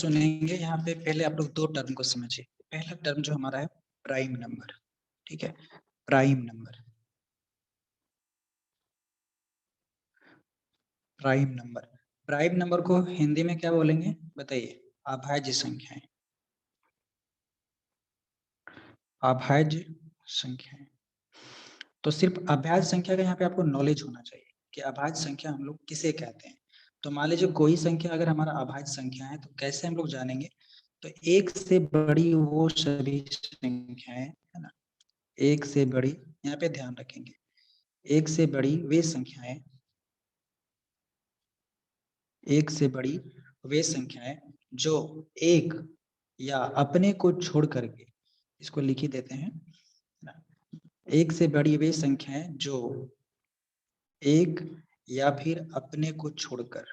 सुनेंगे यहाँ पे पहले आप लोग दो टर्म को समझिए। पहला टर्म जो हमारा है प्राइम नंबर, ठीक है। Prime number, prime number, prime number को हिंदी में क्या बोलेंगे बताइए? अभाज्य संख्याएं, अभाज्य संख्याएं। तो सिर्फ अभाज्य संख्या का यहाँ पे आपको नॉलेज होना चाहिए कि अभाज्य संख्या हम लोग किसे कहते हैं। तो मान लीजिए कोई संख्या अगर हमारा अभाज्य संख्या है तो कैसे हम लोग जानेंगे? तो एक से बड़ी वो सभी संख्याएं, है ना, एक से बड़ी, यहाँ पे ध्यान रखेंगे, एक से बड़ी वे संख्याएं, एक से बड़ी वे संख्याएं जो एक या अपने को छोड़ करके, इसको लिख ही देते हैं, एक से बड़ी वे संख्याएं जो एक या फिर अपने को छोड़कर,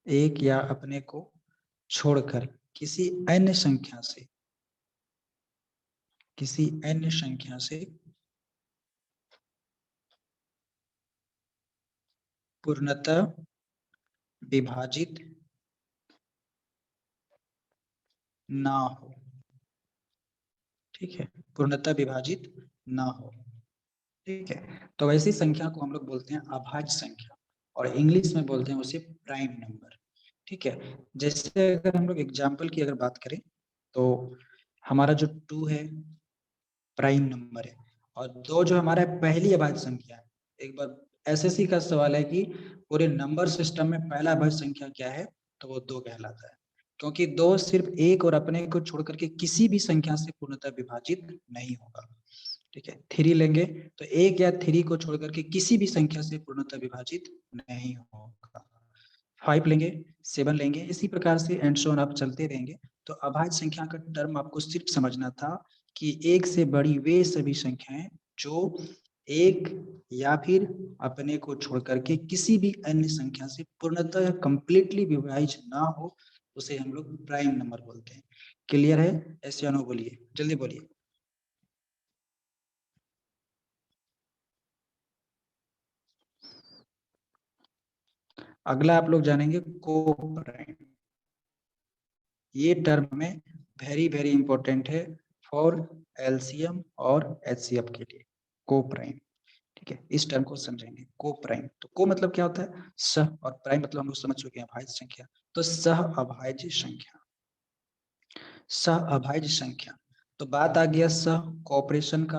एक या अपने को छोड़कर किसी अन्य संख्या से, किसी अन्य संख्या से पूर्णतः विभाजित ना हो, ठीक है, पूर्णतः विभाजित ना हो, ठीक है। तो वैसी संख्या को हम लोग बोलते हैं अभाज्य संख्या, और इंग्लिश में बोलते हैं उसे प्राइम नंबर, ठीक है। जैसे अगर हम लोग एग्जाम्पल की अगर बात करें तो हमारा जो 2 है प्राइम नंबर है, और 2 जो हमारा पहली अभाज्य संख्या है। एक बार एसएससी का सवाल है कि पूरे नंबर सिस्टम में पहला अभाज्य संख्या क्या है, तो वो 2 कहलाता है, क्योंकि 2 सिर्फ एक और अपने को छोड़ करके किसी भी संख्या से पूर्णतः विभाजित नहीं होगा, ठीक है। 3 लेंगे तो एक या 3 को छोड़ करके किसी भी संख्या से पूर्णतः विभाजित नहीं होगा। 5 लेंगे, 7 लेंगे, इसी प्रकार से एंड सो ऑन आप चलते रहेंगे। तो अभाज्य संख्या का टर्म आपको सिर्फ समझना था कि एक से बड़ी वे सभी संख्याएं जो एक या फिर अपने को छोड़ करके किसी भी अन्य संख्या से पूर्णतः कंप्लीटली विभाजित ना हो, उसे हम लोग प्राइम नंबर बोलते हैं। क्लियर है? ऐसे या नो बोलिए, जल्दी बोलिए। अगला आप लोग जानेंगे को प्राइम। ये टर्म में वेरी वेरी इंपॉर्टेंट है फॉर एलसीएम और एचसीएफ के लिए, को प्राइम, ठीक है। इस टर्म को समझेंगे, को प्राइम। तो को मतलब क्या होता है? सह, और प्राइम मतलब हम लोग समझ चुके हैं अभाज्य संख्या। तो सह अभाज्य संख्या, सह अभाज्य संख्या। तो बात आ गया सह कोऑपरेशन का,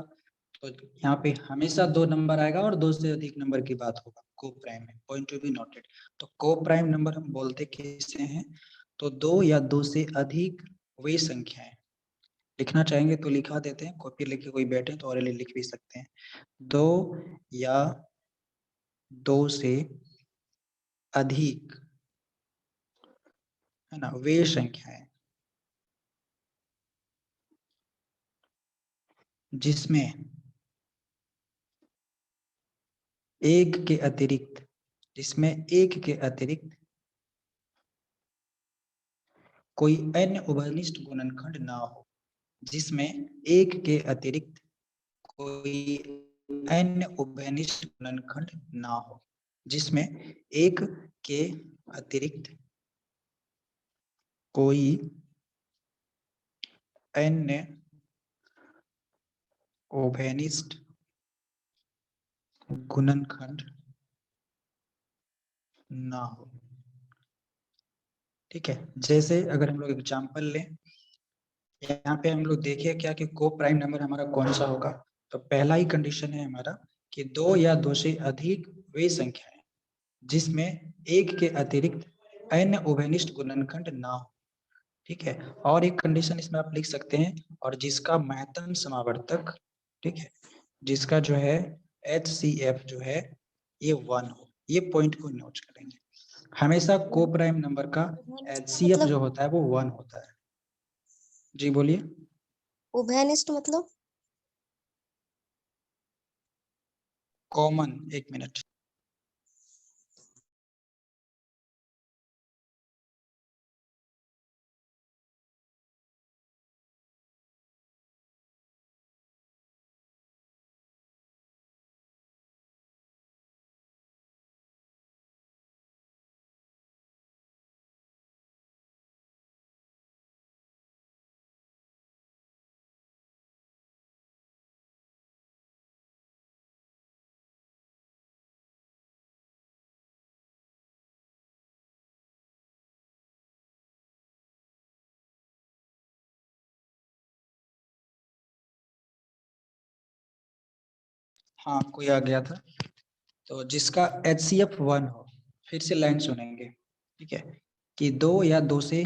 तो यहाँ पे हमेशा 2 नंबर आएगा और 2 से अधिक नंबर की बात होगा को प्राइम में, पॉइंट टू बी नोटेड। तो को प्राइम नंबर हम बोलते किसे हैं? तो 2 या 2 से अधिक वे संख्याएं, लिखना चाहेंगे तो लिखा देते हैं, कॉपी लेके कोई बैठे तो और लिख भी सकते हैं। 2 या 2 से अधिक, है ना, वे संख्याएं जिसमें एक के अतिरिक्त, जिसमें एक के अतिरिक्त कोई अन्य उभयनिष्ठ गुणनखंड ना हो, जिसमें एक के अतिरिक्त कोई अन्य उभयनिष्ठ गुणनखंड ना हो, जिसमें एक के अतिरिक्त कोई अन्य उभयनिष्ठ गुणनखंड ना हो, ठीक है। जैसे अगर हम लोग एग्जांपल लें, यहाँ पे हम लोग देखिए क्या कि को प्राइम नंबर हमारा कौन सा होगा। तो पहला ही कंडीशन है हमारा कि 2 या 2 से अधिक वे संख्याएं जिसमें एक के अतिरिक्त अन्य उभयनिष्ठ गुणनखंड ना हो, ठीक है। और एक कंडीशन इसमें आप लिख सकते हैं, और जिसका महत्तम समावर्तक, ठीक है, जिसका जो है HCF जो है ये 1 हो। ये पॉइंट को नोट करेंगे, हमेशा को प्राइम नंबर का HCF जो होता है वो 1 होता है। जी बोलिए। उभयनिष्ठ मतलब? कॉमन, एक मिनट। हाँ कोई आ गया था, तो जिसका HCF 1 हो, फिर से लाइन सुनेंगे, ठीक है, कि दो या दो से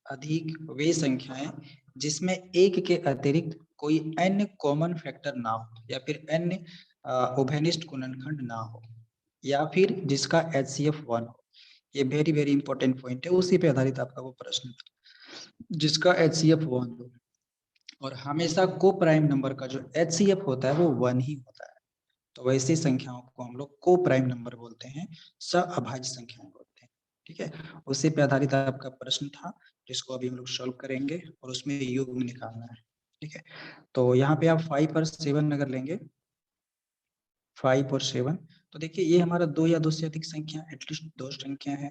अधिक वे संख्याएं जिसमें एक के अतिरिक्त कोई अन्य कॉमन फैक्टर ना हो या फिर अन्य उभयनिष्ठ गुणनखंड ना हो, या फिर जिसका HCF 1 हो। ये वेरी वेरी इंपॉर्टेंट पॉइंट है, उसी पे आधारित आपका वो प्रश्न था। जिसका HCF 1 हो और हमेशा को प्राइम नंबर का जो HCF होता है वो 1 ही होता है, तो वैसी संख्याओं को हम लोग को प्राइम नंबर बोलते हैं, सअभाज्य संख्याएं बोलते हैं, ठीक है। उसी पे आधारित आपका प्रश्न था, जिसको अभी हम लोग सॉल्व करेंगे और उसमें युग्म निकालना है, ठीक है। तो यहाँ पे आप 5 और 7 अगर लेंगे, 5 और 7, तो देखिए ये हमारा दो या दो से अधिक संख्या, एटलीस्ट दो संख्या है,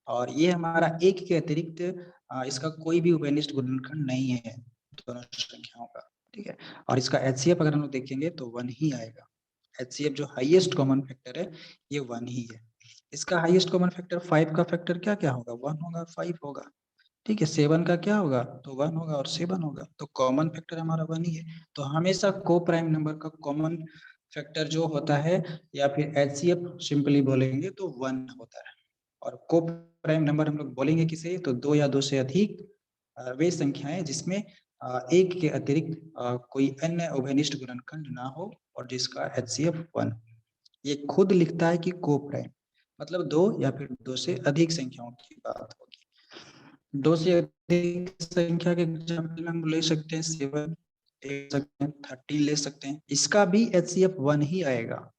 और ये हमारा एक के अतिरिक्त इसका कोई भी उभयनिष्ठ गुणनखंड नहीं है दोनों संख्याओं का, ठीक है। और इसका HCF अगर हम लोग देखेंगे तो 1 ही आएगा। HCF जो हाईएस्ट कॉमन फैक्टर है ये 1 ही है। इसका हाईएस्ट कॉमन फैक्टर 5 का फैक्टर क्या क्या होगा, 1 होगा, 5 होगा, ठीक है। 7 का क्या होगा, तो 1 होगा और 7 होगा, तो कॉमन फैक्टर हमारा 1 ही है। तो हमेशा को प्राइम नंबर का कॉमन फैक्टर जो होता है या फिर HCF सिंपली बोलेंगे तो 1 होता है। और को प्राइम नंबर हम लोग बोलेंगे किसे, तो दो या दो से अधिक वे संख्याएं जिसमें एक के अतिरिक्त कोई अन्य उभयनिष्ठ गुणनखंड ना हो और जिसका HCF 1। ये खुद लिखता है कि को प्राइम मतलब दो या फिर दो से अधिक संख्याओं की बात होगी। दो से अधिक संख्या के एग्जाम्पल में हम ले सकते हैं 7, ले सकते हैं 13, ले सकते हैं, इसका भी HCF 1 ही आएगा।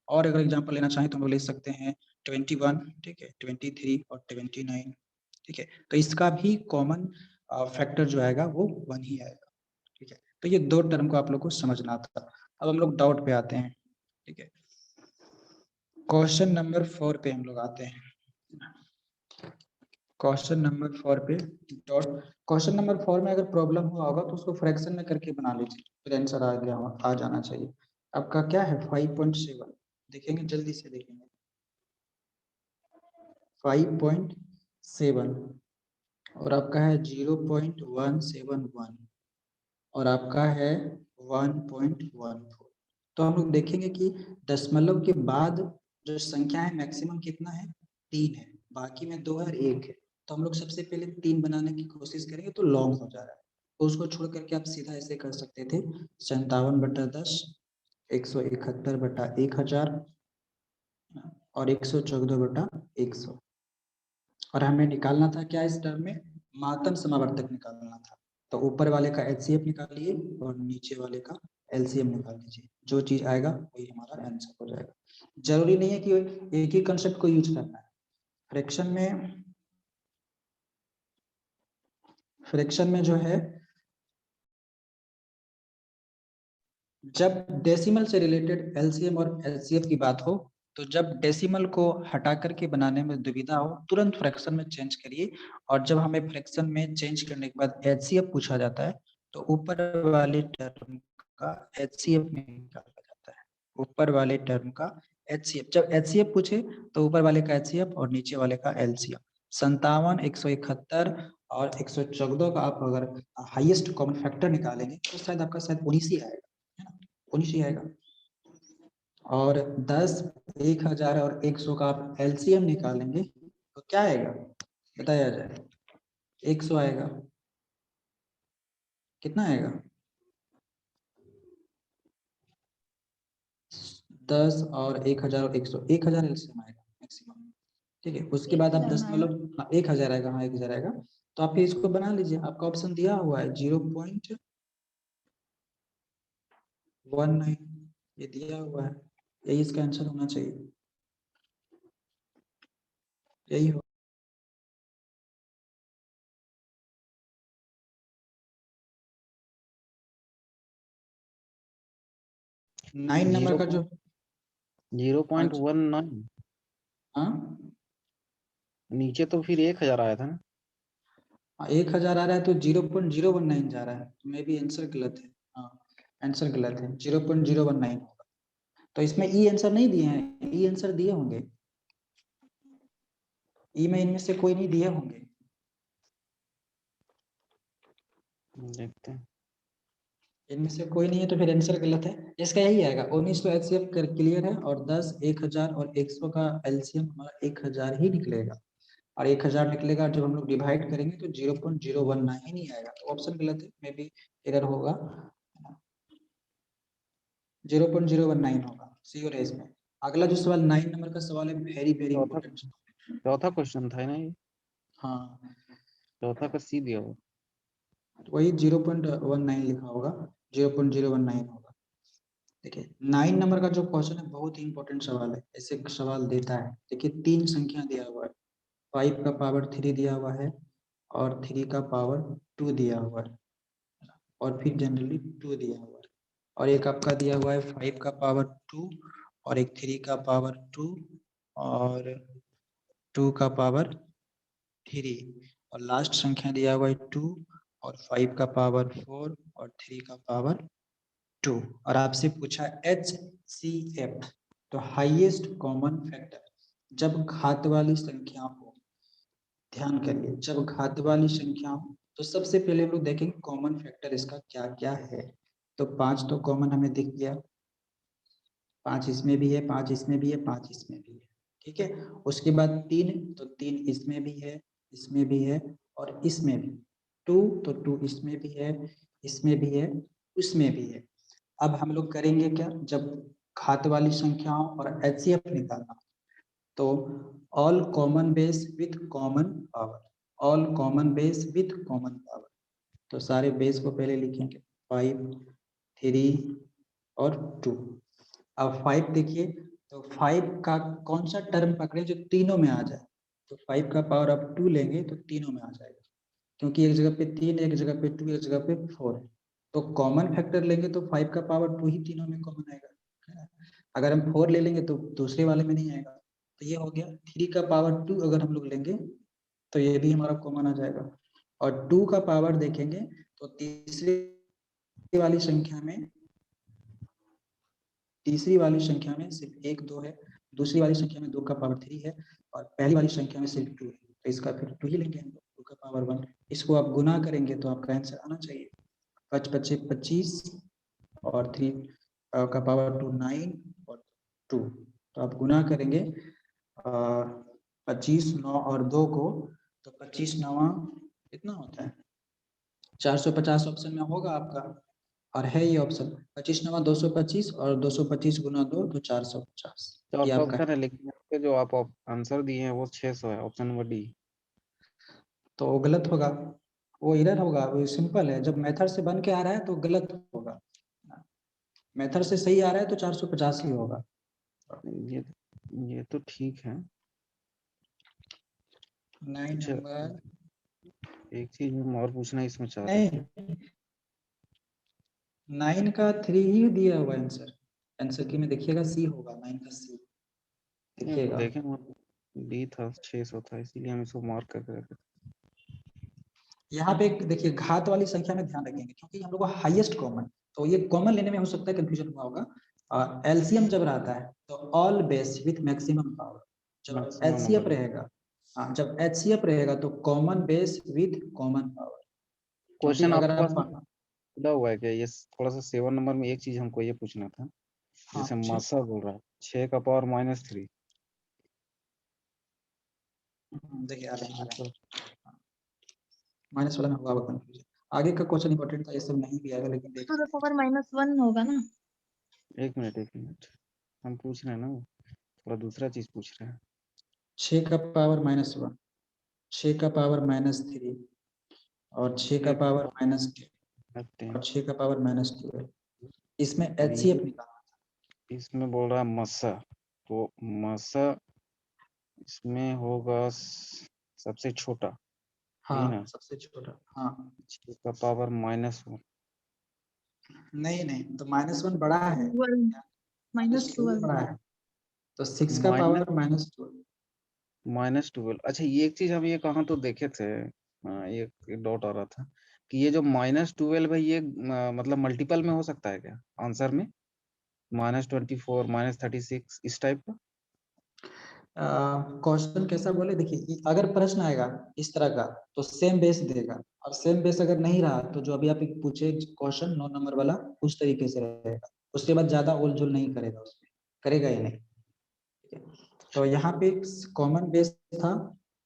और अगर एग्जाम्पल लेना चाहें तो हम लोग ले सकते हैं 21, ठीक है, 23 और 29, ठीक है। तो इसका भी कॉमन फैक्टर जो आएगा वो 1 ही आएगा, ठीक है। तो ये दो टर्म को आप लोग को समझना था। अब हम लोग डाउट पे आते हैं, ठीक है। क्वेश्चन नंबर 4 पे हम लोग आते हैं। क्वेश्चन नंबर 4 पे डॉट, क्वेश्चन नंबर 4 में अगर प्रॉब्लम हुआ होगा तो उसको फ्रैक्शन में करके बना लीजिए, फिर आंसर आ गया आ जाना चाहिए। आपका क्या है 5.7, देखेंगे जल्दी से देखेंगे 5.7 और आपका है 0.171 और आपका है 1.14। तो हम लोग देखेंगे कि दशमलव के बाद जो संख्या है मैक्सिमम कितना है, 3 है, बाकी में 2 है और 1 है। तो हम लोग सबसे पहले 3 बनाने की कोशिश करेंगे, तो लॉन्ग हो जा रहा है, तो उसको छोड़ करके आप सीधा ऐसे कर सकते थे 57/10, 171/1000 और 114/100। और हमें निकालना था क्या इस टर्म में, मातम समावर्तक निकालना था। तो ऊपर वाले का HCF निकालिए और नीचे वाले का LCM निकाल लीजिए, जो चीज आएगा वही हमारा आंसर हो जाएगा। जरूरी नहीं है कि एक ही कंसेप्ट को यूज करना है। फ्रैक्शन में जो है, जब डेसिमल से रिलेटेड LCM और LCF की बात हो, तो जब डेसिमल को हटा करके बनाने में दुविधा हो तुरंत फ्रैक्शन में चेंज करिए, और जब हमें फ्रैक्शन में चेंज करने के बाद HCF पूछा जाता है तो ऊपर वाले टर्म का HCF निकाला जाता है। ऊपर वाले टर्म का HCF, जब HCF पूछे तो ऊपर वाले का HCF और नीचे वाले का LCM। 57, 171 और 114 का आप अगर हाईएस्ट कॉमन फैक्टर निकालेंगे तो शायद आपका शायद 19 ही आएगा, है ना, 19 ही आएगा। और 10, 1000 और 100 का आप LCM निकालेंगे तो क्या आएगा बताया जाए, 100 आएगा। कितना आएगा, 10 और 1000 और 100, 1000 LCM आएगा मैक्सिमम, ठीक है। उसके बाद आप दशमलव, हाँ 1000 आएगा, हाँ 1000 आएगा। तो आप इसको बना लीजिए, आपका ऑप्शन दिया हुआ है 0.19, ये दिया हुआ है, यही इसका आंसर होना चाहिए, यही हो। नाइन नंबर का जो 0.19, हाँ नीचे तो फिर 1000 आया था ना। 1000 आ रहा है तो 0.019 जा रहा है, तो मे भी आंसर गलत है। हाँ आंसर गलत है, 0.019 होगा। तो इसमें ई आंसर नहीं दिए हैं, ई आंसर दिए होंगे, ई में इनमें से कोई नहीं दिए होंगे। देखते हैं। इनमें से कोई नहीं है तो फिर आंसर गलत है। इसका यही आएगा 19 तो एचसीएफ क्लियर है, और 10, 1000 और 100 का एलसीएम हमारा 1000 ही निकलेगा, और 1000 निकलेगा जब हम लोग डिवाइड करेंगे तो 0.019 ही आएगा, तो ऑप्शन गलत है, मे बी एरर होगा, 0.019 होगा, श्योर है इसमें। अगला जो सवाल 9 नंबर का सवाल है, वेरी वेरी चौथा इंपॉर्टेंट। चौथा क्वेश्चन था ना ये, हाँ, चौथा का सी दिया हुआ। तो वही 0.19 लिखा होगा, 0.019 होगा। देखिए 9 नंबर का जो क्वेश्चन है बहुत ही इंपॉर्टेंट सवाल है, ऐसे सवाल देता है। देखिए 3 संख्या दिया हुआ है, 5 का पावर 3 दिया हुआ है, और 3 का पावर 2 दिया हुआ है, और फिर जनरली 2 दिया हुआ है, और एक आपका दिया हुआ है 5 का पावर 2, और एक 3 का पावर 2, और 2 का पावर 3, और लास्ट संख्या दिया हुआ है 2, और 5 का पावर 4, और 3 का पावर 2, और आपसे पूछा HCF, तो हाईएस्ट कॉमन फैक्टर। जब घात वाली संख्या हो, ध्यान करिए, जब घात वाली संख्या हो तो सबसे पहले हम लोग देखेंगे कॉमन फैक्टर इसका क्या क्या है। तो 5 तो कॉमन हमें दिख गया, 5 इसमें भी है, 5 इसमें भी है, 5 इसमें भी है, ठीक है। उसके बाद 3, तो 3 इसमें भी है, इसमें भी है, और इसमें भी। 2, तो 2 इसमें भी है, इसमें भी है, उसमें भी है। अब हम लोग करेंगे क्या, जब घात वाली संख्या हो और एचसीएफ निकालना, तो all common base with common power, all common base with common power. तो सारे बेस को पहले लिखेंगे, 5, 3 और 2। अब 5 देखिए, तो 5 का कौन सा टर्म पकड़े जो तीनों में आ जाए, तो 5 का पावर अब 2 लेंगे तो तीनों में आ जाएगा, क्योंकि एक जगह पे 3, एक जगह पे 2, एक जगह पे 4 है। तो कॉमन फैक्टर लेंगे तो 5 का पावर 2 ही तीनों में कॉमन आएगा, है ना? अगर हम 4 ले लेंगे तो दूसरे वाले में नहीं आएगा। तो ये हो गया। 3 का पावर 2 अगर हम लोग लेंगे तो ये भी हमारा कॉमन आ जाएगा, और 2 का पावर देखेंगे तो तीसरी वाली संख्या में सिर्फ 1 2 है, दूसरी वाली संख्या में 2 का पावर 3 है, और पहली वाली संख्या में सिर्फ 2 है, तो इसका फिर 2 ही लेंगे हम लोग, 2 का पावर 1। इसको आप गुना करेंगे तो आपका आंसर आना चाहिए, 5 5 25, और 3 का पावर 2 9, और 2, तो आप गुना करेंगे 25 9 और 2 को, तो 25 9 कितना होता है, 450 ऑप्शन में होगा आपका, और है ये ऑप्शन 25 9 225, और 225 गुना 2 तो 450, ये 400 आपका ऑप्शन है, है। लेकिन यहाँ पे जो आप आंसर दिए हैं वो 600 है, ऑप्शन नंबर डी। तो वो गलत होगा, वो एरर होगा, वो सिंपल है, जब मेथड से बन के आ रहा है तो गलत होगा, मेथड से सही आ रहा है तो 450 ही होगा। ये ये तो ठीक है। 9 अच्छा, नंबर, एक चीज हम और पूछना इसमें चाह रहे थे। नहीं 9 का 3 ही दिया हुआ आंसर, आंसर की में देखिएगा सी होगा, 9 का सी देखिएगा। देखें वो डी था, 600 था, इसीलिए हम इसको मार्क करके रखे थे। यहाँ पे देखिए घात वाली संख्या में ध्यान रखेंगे, क्योंकि हम लोग को हाईएस्ट कॉमन, तो ये कॉमन लेने में हो सकता है कंफ्यूजन हुआ होगा। और एलसीएम जब रहता है तो all base with maximum power, जब मैक्सिमम एचसीएफ नंबर रहेगा, हाँ जब एचसीएफ रहेगा तो common base with common power, क्योंकि क्वेश्चन अगर आपके पास आप, खुला हुआ है क्या? ये थोड़ा सा 7 नंबर में एक चीज हमको ये पूछना था। हाँ जैसे पूछिए, मासा बोल रहा है 6 का पावर -3, देखिए आ रहे हैं, माइनस वाला में हुआ होगा कंफ्यूजन। आगे का क्वेश्चन इंपॉर्टेंट था, ये सब नहीं भी आएगा, लेकिन देख टू द पावर -1 होगा ना। एक मिनट, हम पूछ रहे हैं ना, थोड़ा दूसरा चीज पूछ रहे हैं। 6 का पावर -1, 6 का पावर -3, और 6 का 6 पावर -10, का 10, और 6 का पावर -12, इसमें और एचसीएफ ये निकालना। इसमें बोल रहा है मसा, तो मसा इसमें होगा सबसे छोटा, यही हाँ ना? सबसे छोटा, हाँ 6 का पावर -1, नहीं नहीं, तो -1 बड़ा है, 12 -12 -12 बड़ा है, तो 6 का माइनस पावर -12। -12। अच्छा, ये एक चीज हम ये कहाँ तो देखे थे, हाँ, ये डाउट आ रहा था कि ये जो -12 है, ये मतलब मल्टीपल में हो सकता है क्या आंसर में? -24 -36 इस टाइप का? क्वेश्चन कैसा बोले, देखिए अगर प्रश्न आएगा इस तरह का तो सेम बेस देगा, और सेम बेस अगर नहीं रहा तो जो अभी आप एक पूछे क्वेश्चन 9 नंबर वाला उस तरीके से रहेगा, उसके बाद ज्यादा उलझुल नहीं करेगा, उसमें करेगा ही नहीं। ठीक है, तो यहाँ पे कॉमन बेस था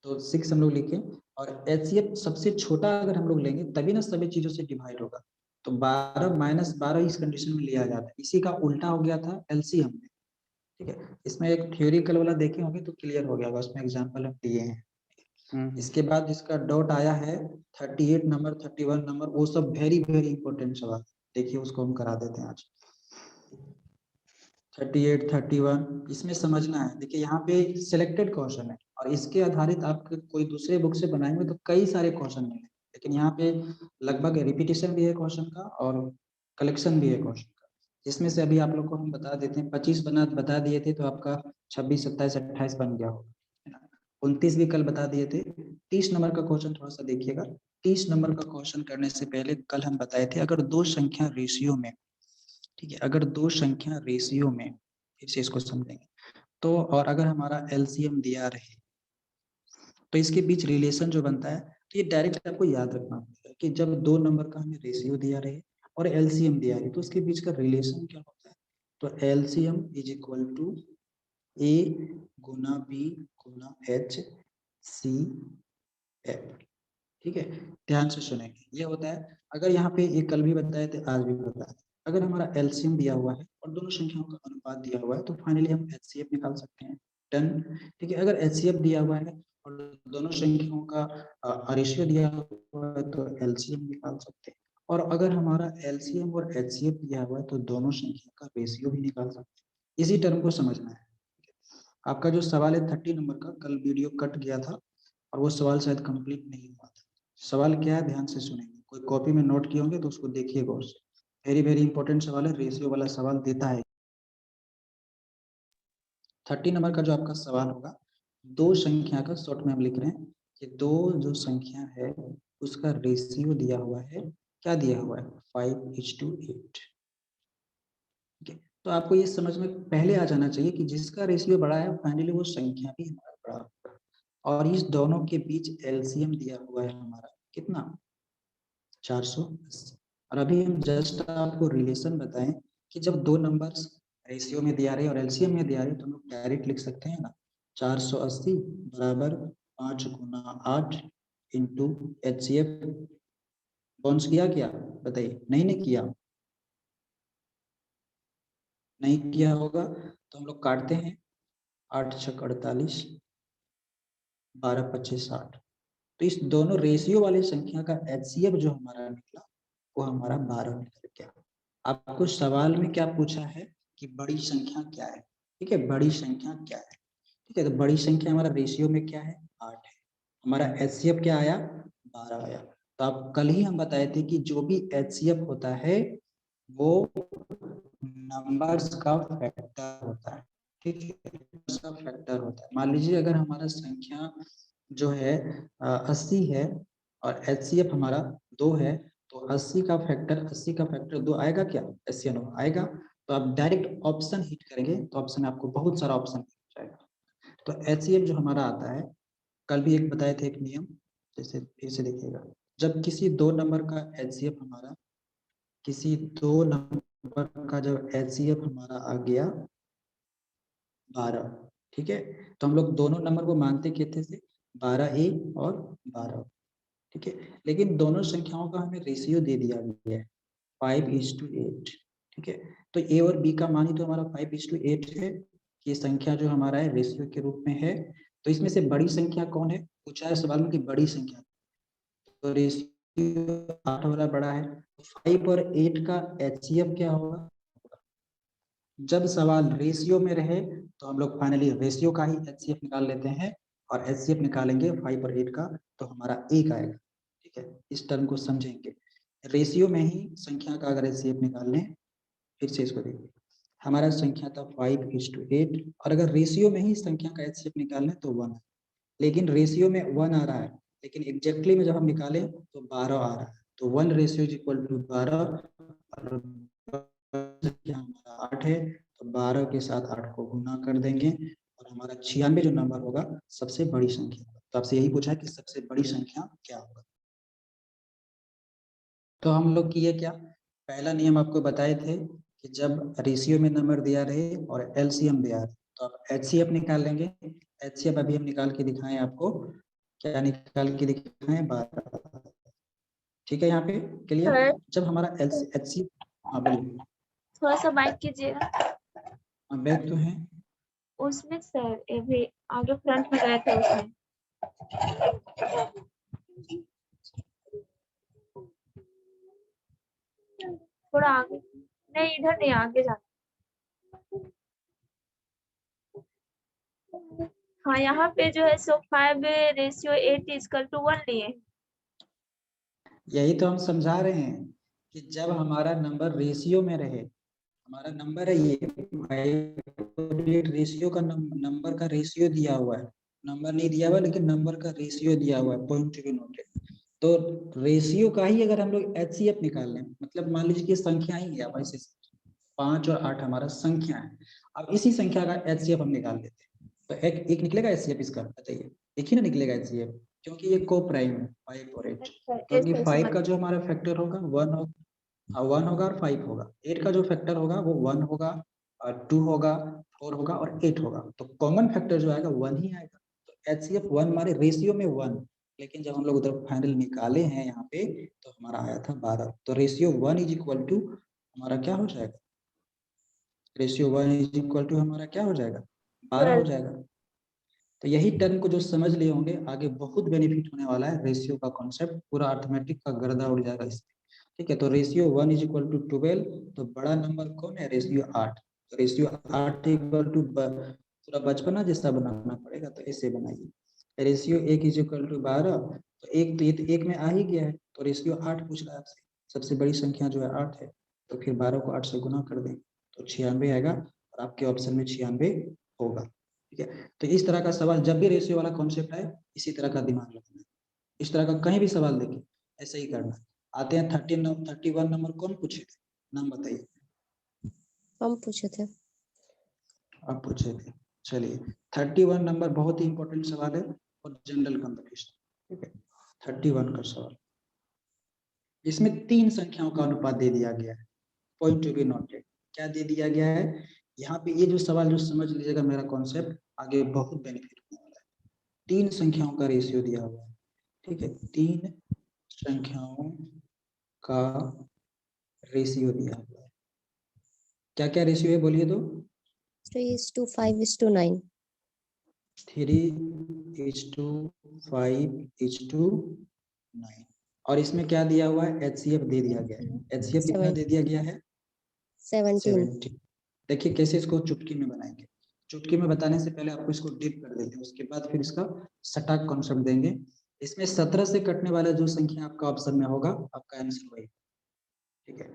तो 6 हम लोग लिखे, और HCF सबसे छोटा अगर हम लोग लेंगे तभी ना सभी चीजों से डिवाइड होगा, तो 12 माइनस 12 इस कंडीशन में लिया जाता है, इसी का उल्टा हो गया था LCM में। ठीक है, इसमें एक थ्योरिकल वाला देखे होंगे तो क्लियर हो गया होगा, उसमें एग्जांपल हम दिए हैं। इसके बाद इसका डॉट आया है 38 नंबर 31 नंबर, वो सब वेरी वेरी इंपॉर्टेंट सवाल, देखिए उसको हम करा देते हैं आज। 38 31 इसमें समझना है, देखिए यहाँ पे सिलेक्टेड क्वेश्चन है और इसके आधारित आप कोई दूसरे बुक से बनाएंगे तो कई सारे क्वेश्चन मिलेंगे, लेकिन यहाँ पे लगभग रिपीटेशन भी है क्वेश्चन का और कलेक्शन भी है क्वेश्चन का, जिसमें से अभी आप लोग को हम बता देते हैं 25 बता दिए थे तो आपका 26 27 28 बन गया होगा, 29 भी कल बता दिए थे। 30 नंबर का क्वेश्चन थोड़ा सा देखिएगा। 30 नंबर का क्वेश्चन करने से पहले कल हम बताए थे अगर दो संख्या रेशियो में, ठीक है, अगर दो संख्या रेशियो में, फिर से इसको समझेंगे तो, और अगर हमारा LCM दिया रहे तो इसके बीच रिलेशन जो बनता है, तो ये डायरेक्ट आपको याद रखना है कि जब दो नंबर का हमें रेशियो दिया रहे और LCM दिया रहे तो उसके बीच का रिलेशन क्या होता है, तो LCM is equal to A गुना B गुना H C F। ठीक है, ध्यान से सुनेंगे, ये होता है अगर यहाँ पे ये कल भी बताए थे आज भी बताया है, अगर हमारा LCM दिया हुआ है और दोनों संख्याओं का अनुपात दिया हुआ है तो फाइनली हम HCF निकाल सकते हैं। डन। ठीक है, अगर HCF दिया हुआ है और दोनों संख्याओं का रेशियो दिया हुआ है तो LCM निकाल सकते हैं, और अगर हमारा LCM और HCF दिया हुआ है तो दोनों संख्या का रेशियो भी निकाल सकते हैं। इसी टर्म को समझना है। आपका जो सवाल है 30 नंबर का, कल वीडियो कट गया था और वो सवाल शायद कंप्लीट नहीं हुआ था। सवाल क्या है ध्यान से सुनेंगे, कोई कॉपी में नोट किए होंगे तो उसको देखिए गौर से, वेरी वेरी इंपॉर्टेंट सवाल है, रेशियो वाला सवाल देता है। 30 नंबर का जो आपका सवाल होगा, दो संख्या का शॉर्ट में हम लिख रहे हैं कि दो जो संख्या है उसका रेशियो दिया हुआ है, क्या दिया हुआ है 5:8। ठीक है, तो आपको ये समझ में पहले आ जाना चाहिए कि जिसका रेशियो बड़ा है फाइनली वो संख्या भी हमारा बड़ा होगा, और इस दोनों के बीच LCM दिया हुआ है हमारा कितना 480। और अभी हम जस्ट आपको रिलेशन बताएं कि जब दो नंबर्स रेशियो में दिया रहे और LCM में दिया रहे तो हम लोग डायरेक्ट लिख सकते हैं ना, 480 बराबर 5 गुना 8 इंटू HCF। बाउंस किया क्या बताइए, नहीं किया, नहीं किया होगा तो हम लोग काटते हैं, 8 छक 48 12 25 60, तो इस दोनों रेशियो वाली संख्या का HCF जो हमारा निकला वो हमारा 12 निकल गया। आपको सवाल में क्या पूछा है कि बड़ी संख्या क्या है, ठीक है, बड़ी संख्या क्या है, ठीक है, तो बड़ी संख्या हमारा रेशियो में क्या है 8 है, हमारा HCF क्या आया 12 आया। तो आप कल ही हम बताए थे कि जो भी HCF होता है वो नंबर्स का फैक्टर होता है, ठीक है, नंबर्स का फैक्टर होता है। मान लीजिए अगर हमारा संख्या जो है 80 है और HCF हमारा 2 है, तो 80 का फैक्टर 2 आएगा क्या, SCN आएगा। तो आप डायरेक्ट ऑप्शन हिट करेंगे तो ऑप्शन में आपको बहुत सारा ऑप्शन मिल जाएगा। तो HCF जो हमारा आता है, कल भी एक बताए थे एक नियम, जैसे फिर से देखिएगा, जब किसी दो नंबर का HCF हमारा, किसी दो नंबर का जब HCF हमारा आ गया 12, ठीक है, तो हम लोग दोनों नंबर को मानते कितने से 12A और 12, ठीक है, लेकिन दोनों संख्याओं का हमें रेशियो दे दिया गया है 5:8, ठीक है, तो A और B का मान ही तो हमारा 5:8 है, ये संख्या जो हमारा है रेशियो के रूप में है। तो इसमें से बड़ी संख्या कौन है, पूछा है सवाल में कि बड़ी संख्या, तो रेशियो 8 वाला बड़ा है, 5 और 8 का HCF क्या होगा। जब सवाल रेशियो में रहे तो हम लोग फाइनली रेशियो का ही HCF निकाल लेते हैं, और HCF निकालेंगे 5 और 8 का तो हमारा 1 आएगा। ठीक है, इस टर्म को समझेंगे, रेशियो में ही संख्या का अगर HCF निकाल लें, फिर से इसको देखिए, हमारा संख्या था 5:8, और अगर रेशियो में ही संख्या का HCF निकाल लें तो 1 है, लेकिन रेशियो में 1 आ रहा है, लेकिन एग्जैक्टली में जब हम निकालें तो 12 आ रहा है, तो 1 रेशियो इज इक्वल टू 12, और संख्या हमारा 8 है तो 12 के साथ 8 को गुना कर देंगे और हमारा 96 जो नंबर होगा सबसे बड़ी संख्या। तो आपसे यही पूछा है कि सबसे बड़ी संख्या क्या होगा। तो हम लोग किए क्या, पहला नियम आपको बताए थे कि जब रेशियो में नंबर दिया रहे और एलसीएम दिया रहे तो आप एचसीएफ निकाल लेंगे। एचसीएफ अभी हम निकाल के दिखाएं आपको, क्या निकाल के दिखाएं 12। ठीक है, यहाँ पे क्लियर। सर जब हमारा एचसीएफ, हाँ बोलिए। थोड़ा सा बाइक कीजिएगा। बैग तो है उसमें सर ये भी आगे फ्रंट में गए थे उसमें। थोड़ा आगे नहीं, इधर नहीं, आगे जाना। हाँ यहाँ पे जो है सो 5:8 लिए। यही तो हम समझा रहे हैं कि जब हमारा नंबर रेशियो में रहे, हमारा नंबर है ये 5:8 रेशियो का नंबर का रेशियो दिया हुआ है, नंबर नहीं दिया हुआ लेकिन नंबर का रेशियो दिया हुआ है, पॉइंट टू बी नोटेड। तो रेशियो का ही अगर हम लोग एचसीएफ निकाल लें, मतलब मान लीजिए कि संख्या ही है, वैसे 5 और 8 हमारा संख्या है, अब इसी संख्या का एचसीएफ हम निकाल लेते हैं तो एक निकलेगा एचसीएफ इसका, बताइए। एक ही ना निकलेगा एचसीएफ, क्योंकि ये को प्राइम है 5 और 8। क्योंकि 5 का जो हमारा फैक्टर होगा 1 होगा, 1 होगा और 5 होगा। 8 का जो फैक्टर होगा वो 1 होगा और 2 होगा, 4 होगा और 8 होगा। तो कॉमन फैक्टर जो आएगा 1 ही आएगा। तो एचसीएफ 1 हमारे रेशियो में 1, लेकिन जब हम लोग उधर फाइनल निकाले हैं यहाँ पे तो हमारा आया था 12। तो रेशियो 1 इज इक्वल टू हमारा क्या हो जाएगा, रेशियो 1 इज इक्वल टू हमारा क्या हो जाएगा, 12 हो जाएगा। तो यही टर्म को जो समझ लिए होंगे आगे बहुत बेनिफिट होने वाला है। रेशियो का कॉन्सेप्ट पूरा अर्थमेटिक का गर्दा उड़ जाएगा इसमें। ठीक है, तो रेशियो 1 इज इक्वल टू 12, तो बड़ा नंबर कौन है, रेशियो 8। तो रेशियो 8 इक्वल टू पूरा बचपना जैसा बनाना पड़ेगा, तो ऐसे बनाइए। रेशियो 1 इज इक्वल टू 12, तो एक तो ये तो एक में आ ही गया है, तो रेशियो 8 पूछ रहा है आपसे, सबसे बड़ी संख्या जो है 8 है, तो फिर 12 को 8 से गुना कर देंगे तो 96 आएगा, और आपके ऑप्शन में 96 होगा। ठीक है, तो इस तरह का सवाल जब भी रेशियो वाला कॉन्सेप्ट आए इसी तरह का दिमाग रखना है। इस तरह का कहीं भी सवाल देखें ऐसे ही करना है। आते हैं 31 नंबर कौन पूछे थे, नाम बताइए। हम पूछे थे। आप पूछे थे, चलिए 31 नंबर बहुत ही इंपॉर्टेंट सवाल है और जनरल कंपटीशन। ठीक है, 31 का सवाल, इसमें 3 संख्याओं का अनुपात दे दिया गया है, पॉइंट टू बी नोटेड। क्या दे दिया गया है यहाँ पे, ये जो सवाल जो समझ लीजिएगा मेरा कॉन्सेप्ट, आगे बहुत बेनिफिट होने वाला है। 3 संख्याओं का रेशियो दिया हुआ है। ठीक है, 3 संख्याओं का रेशियो दिया हुआ है। क्या क्या रेशियो है बोलिए तो, 3:5:9। 3:5:9। और इसमें क्या दिया हुआ है, एचसीएफ दे दिया गया है। एचसीएफ कितना दे दिया गया है, 17। देखिए कैसे इसको चुटकी में बनाएंगे। चुटकी में बताने से पहले आपको इसको डिप कर देते हैं, उसके बाद फिर इसका सटाक कॉन्सेप्ट देंगे। इसमें 17 से कटने वाला जो संख्या आपका ऑप्शन में होगा आपका आंसर वही। ठीक है,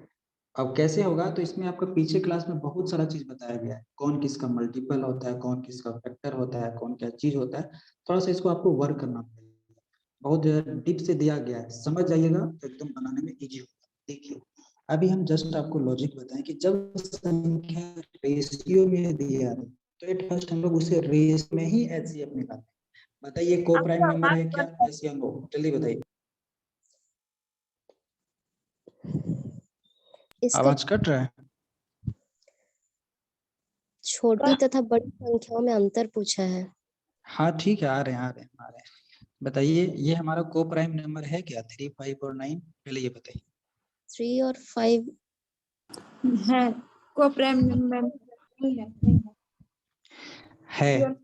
अब कैसे होगा, तो इसमें आपको पीछे क्लास में बहुत सारा चीज बताया गया है, कौन किसका मल्टीपल होता है, कौन किसका फैक्टर होता है, कौन क्या चीज होता है। थोड़ा सा इसको आपको वर्क करना पड़ेगा, बहुत डीप से दिया गया है, समझ जाइएगा तो एकदम बनाने में इजी होगा। देखिए अभी हम जस्ट आपको लॉजिक बताएं कि जब संख्या रेशियो में दिया है तो एट फर्स्ट हम लोग उसे रेस में ही एचसीएफ निकालते हैं। बताइए को प्राइम नंबर है क्या, यस या नो, जल्दी बताइए। इसका आवाज कट रहा है। छोटी तथा बड़ी संख्याओं में अंतर पूछा है। हाँ ठीक है, आ रहे हैं। बताइए ये हमारा को प्राइम नंबर है क्या, 3, 5 और 9, पहले ये बताइए। 3 और 5 है को प्राइम नंबर नहीं है।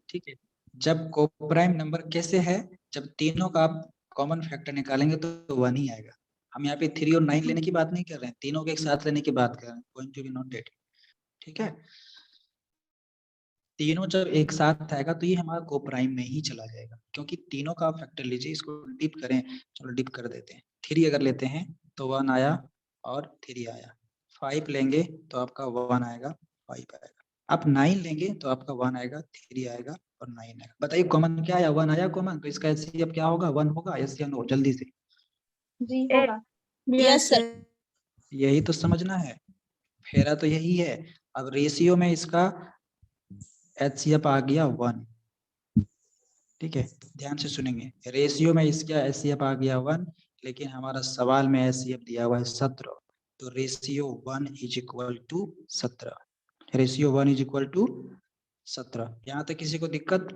ठीक है, जब को प्राइम नंबर कैसे है, जब तीनों का आप कॉमन फैक्टर निकालेंगे तो 1 ही आएगा। हम यहाँ पे 3 और 9 लेने की बात नहीं कर रहे हैं, तीनों के एक साथ लेने की बात कर रहे हैं, पॉइंट टू बी नोटेड। ठीक है, तीनों जब एक साथ आएगा तो ये हमारा को प्राइम में ही चला जाएगा, क्योंकि तीनों का आप फैक्टर लीजिए, इसको डिप करें, चलो डिप कर देते हैं। 3 अगर लेते हैं तो 1 आया और 3 आया। 5 लेंगे तो आपका 1 आएगा, 5 आएगा। आप 9 लेंगे तो आपका 1 आएगा, 3 आएगा और 9 आएगा। बताइए कॉमन क्या आया, 1 आया कॉमन, तो इसका एचसीएफ क्या होगा, 1 होगा, यस या नो, जल्दी से। जी होगा। Yes sir. यही तो समझना है, फेरा तो यही है। अब रेशियो में इसका HCF आ गया 1। ठीक है, ध्यान से सुनेंगे। रेशियो में इसका HCF आ गया 1, लेकिन हमारा सवाल में HCF दिया हुआ है 17, तो ratio 1 is equal to 17। Ratio 1 is equal to 17। यहाँ तक किसी को दिक्कत?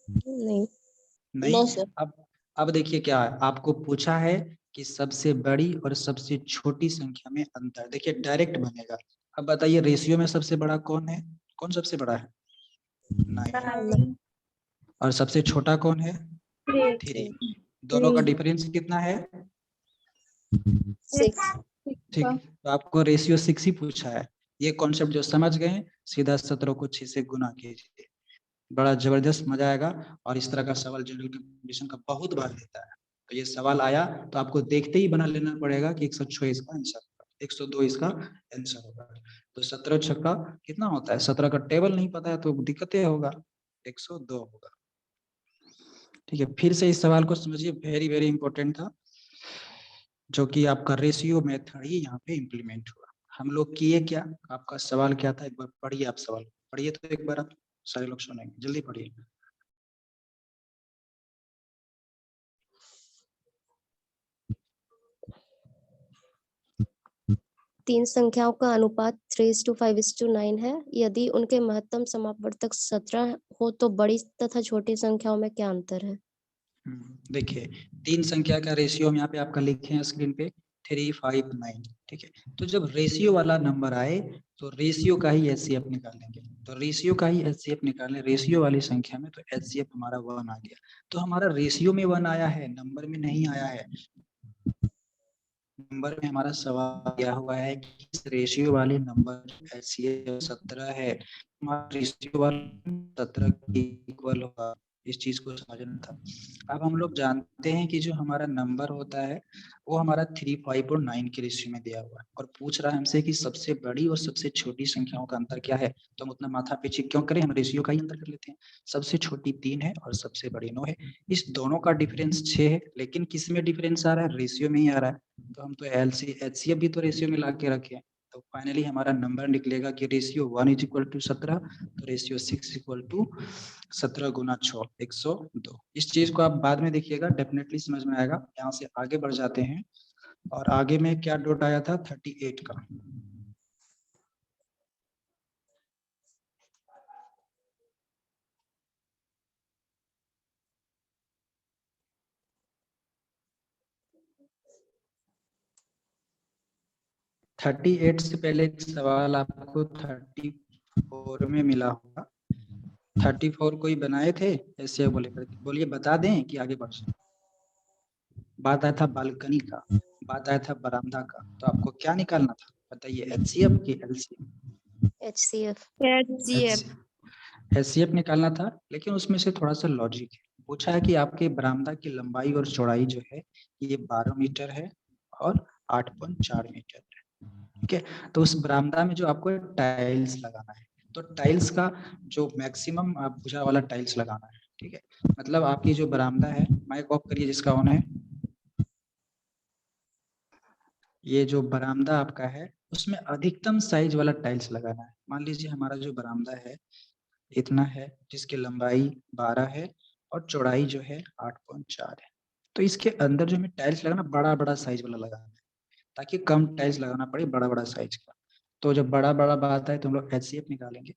नहीं। नहीं। No sir. अब देखिए क्या है, आपको पूछा है कि सबसे बड़ी और सबसे छोटी संख्या में अंतर। देखिए डायरेक्ट बनेगा। अब बताइए रेशियो में सबसे बड़ा कौन है? कौन सबसे बड़ा है? 9। 9, और सबसे छोटा कौन है? 3, 3। दोनों का डिफरेंस कितना है? 6। ठीक, तो आपको रेशियो 6 ही पूछा है। ये कॉन्सेप्ट जो समझ गए, सीधा 17 को 6 से गुना कीजिए, बड़ा जबरदस्त मजा आएगा। और इस तरह का सवाल जनरल कंपटीशन का बहुत बार लेता है। तो ये सवाल आया तो आपको देखते ही बना लेना पड़ेगा कि 106 इसका आंसर होगा, 102 इसका आंसर होगा। तो 17 छक्का कितना होता है? 17 का टेबल नहीं पता है तो दिक्कतें होगा, 102 होगा। ठीक है, फिर से इस सवाल को समझिए, वेरी वेरी इंपॉर्टेंट था, जो कि आपका रेशियो मेथड ही यहाँ पे इम्प्लीमेंट हुआ। हम लोग किए क्या, आपका सवाल क्या था, एक बार पढ़िए। आप सवाल पढ़िए तो एक बार, आप सारे लोग सुनेंगे, जल्दी पढ़िए। तीन संख्याओं का अनुपात 3:5:9 है। यदि उनके महत्तम समापवर्तक 17 हो तो बड़ी तथा छोटी संख्याओं में क्या अंतर है? देखिए, तीन संख्या का रेशियो हम यहाँ पे आपका लिखे हैं स्क्रीन पे, 359। ठीक है, तो जब रेशियो वाला नंबर आए तो रेशियो का ही HCF निकालेंगे। तो रेशियो का ही HCF निकालने, रेशियो वाली संख्या में, तो HCF हमारा 1 आ गया। तो हमारा रेशियो में 1 आया है, नंबर में नहीं आया है। नंबर में हमारा सवाल दिया हुआ है कि इस रेशियो वाले नंबर HCF 17 है, हमारा रेशियो वाला 17 के इक्वल होगा। इस चीज को समझना था। अब हम लोग जानते हैं कि जो हमारा नंबर होता है वो हमारा 3, 5 और 9 के रेशियो में दिया हुआ है, और पूछ रहा है हमसे कि सबसे बड़ी और सबसे छोटी संख्याओं का अंतर क्या है। तो हम उतना माथा पीछे क्यों करें, हम रेशियो का ही अंतर कर लेते हैं। सबसे छोटी 3 है और सबसे बड़ी 9 है। इस दोनों का डिफरेंस 6 है, लेकिन किस में डिफरेंस आ रहा है? रेशियो में ही आ रहा है। तो हम तो HCF भी तो रेशियो में ला के रखे हैं। तो फाइनली हमारा नंबर निकलेगा कि रेशियो 1 इज इक्वल टू 17, तो रेशियो 6 इक्वल टू 17 गुना 6, 102। इस चीज को आप बाद में देखिएगा, डेफिनेटली समझ में आएगा। यहाँ से आगे बढ़ जाते हैं, और आगे में क्या डॉट आया था? 38 का। थर्टी एट से पहले एक सवाल आपको 34 में मिला होगा। 34 कोई बनाए थे ऐसे? बोलिए, बता दें कि आगे बढ़ जाए। बात आया था बालकनी का, बात आया था बरामदा का, तो आपको क्या निकालना था बताइए? HCF की LCM? HCF। HCF निकालना था, लेकिन उसमें से थोड़ा सा लॉजिक है। पूछा है कि आपके बरामदा की लंबाई और चौड़ाई जो है ये 12 मीटर है और 8.4 मीटर है। ठीक है, तो उस बरामदा में जो आपको टाइल्स लगाना है, तो टाइल्स का जो मैक्सिमम भुजा वाला टाइल्स लगाना है। ठीक है, मतलब आपकी जो बरामदा है, माइक ऑफ करिए जिसका ऑन है, ये जो बरामदा आपका है उसमें अधिकतम साइज वाला टाइल्स लगाना है। मान लीजिए हमारा जो बरामदा है इतना है, जिसकी लंबाई 12 है और चौड़ाई जो है 8.4 है। तो इसके अंदर जो हमें टाइल्स लगाना, बड़ा बड़ा साइज वाला लगाना है, ताकि कम टाइल्स लगाना पड़े, बड़ा बड़ा साइज का। तो जब बड़ा बड़ा बात है तो हम लोग HCF निकालेंगे।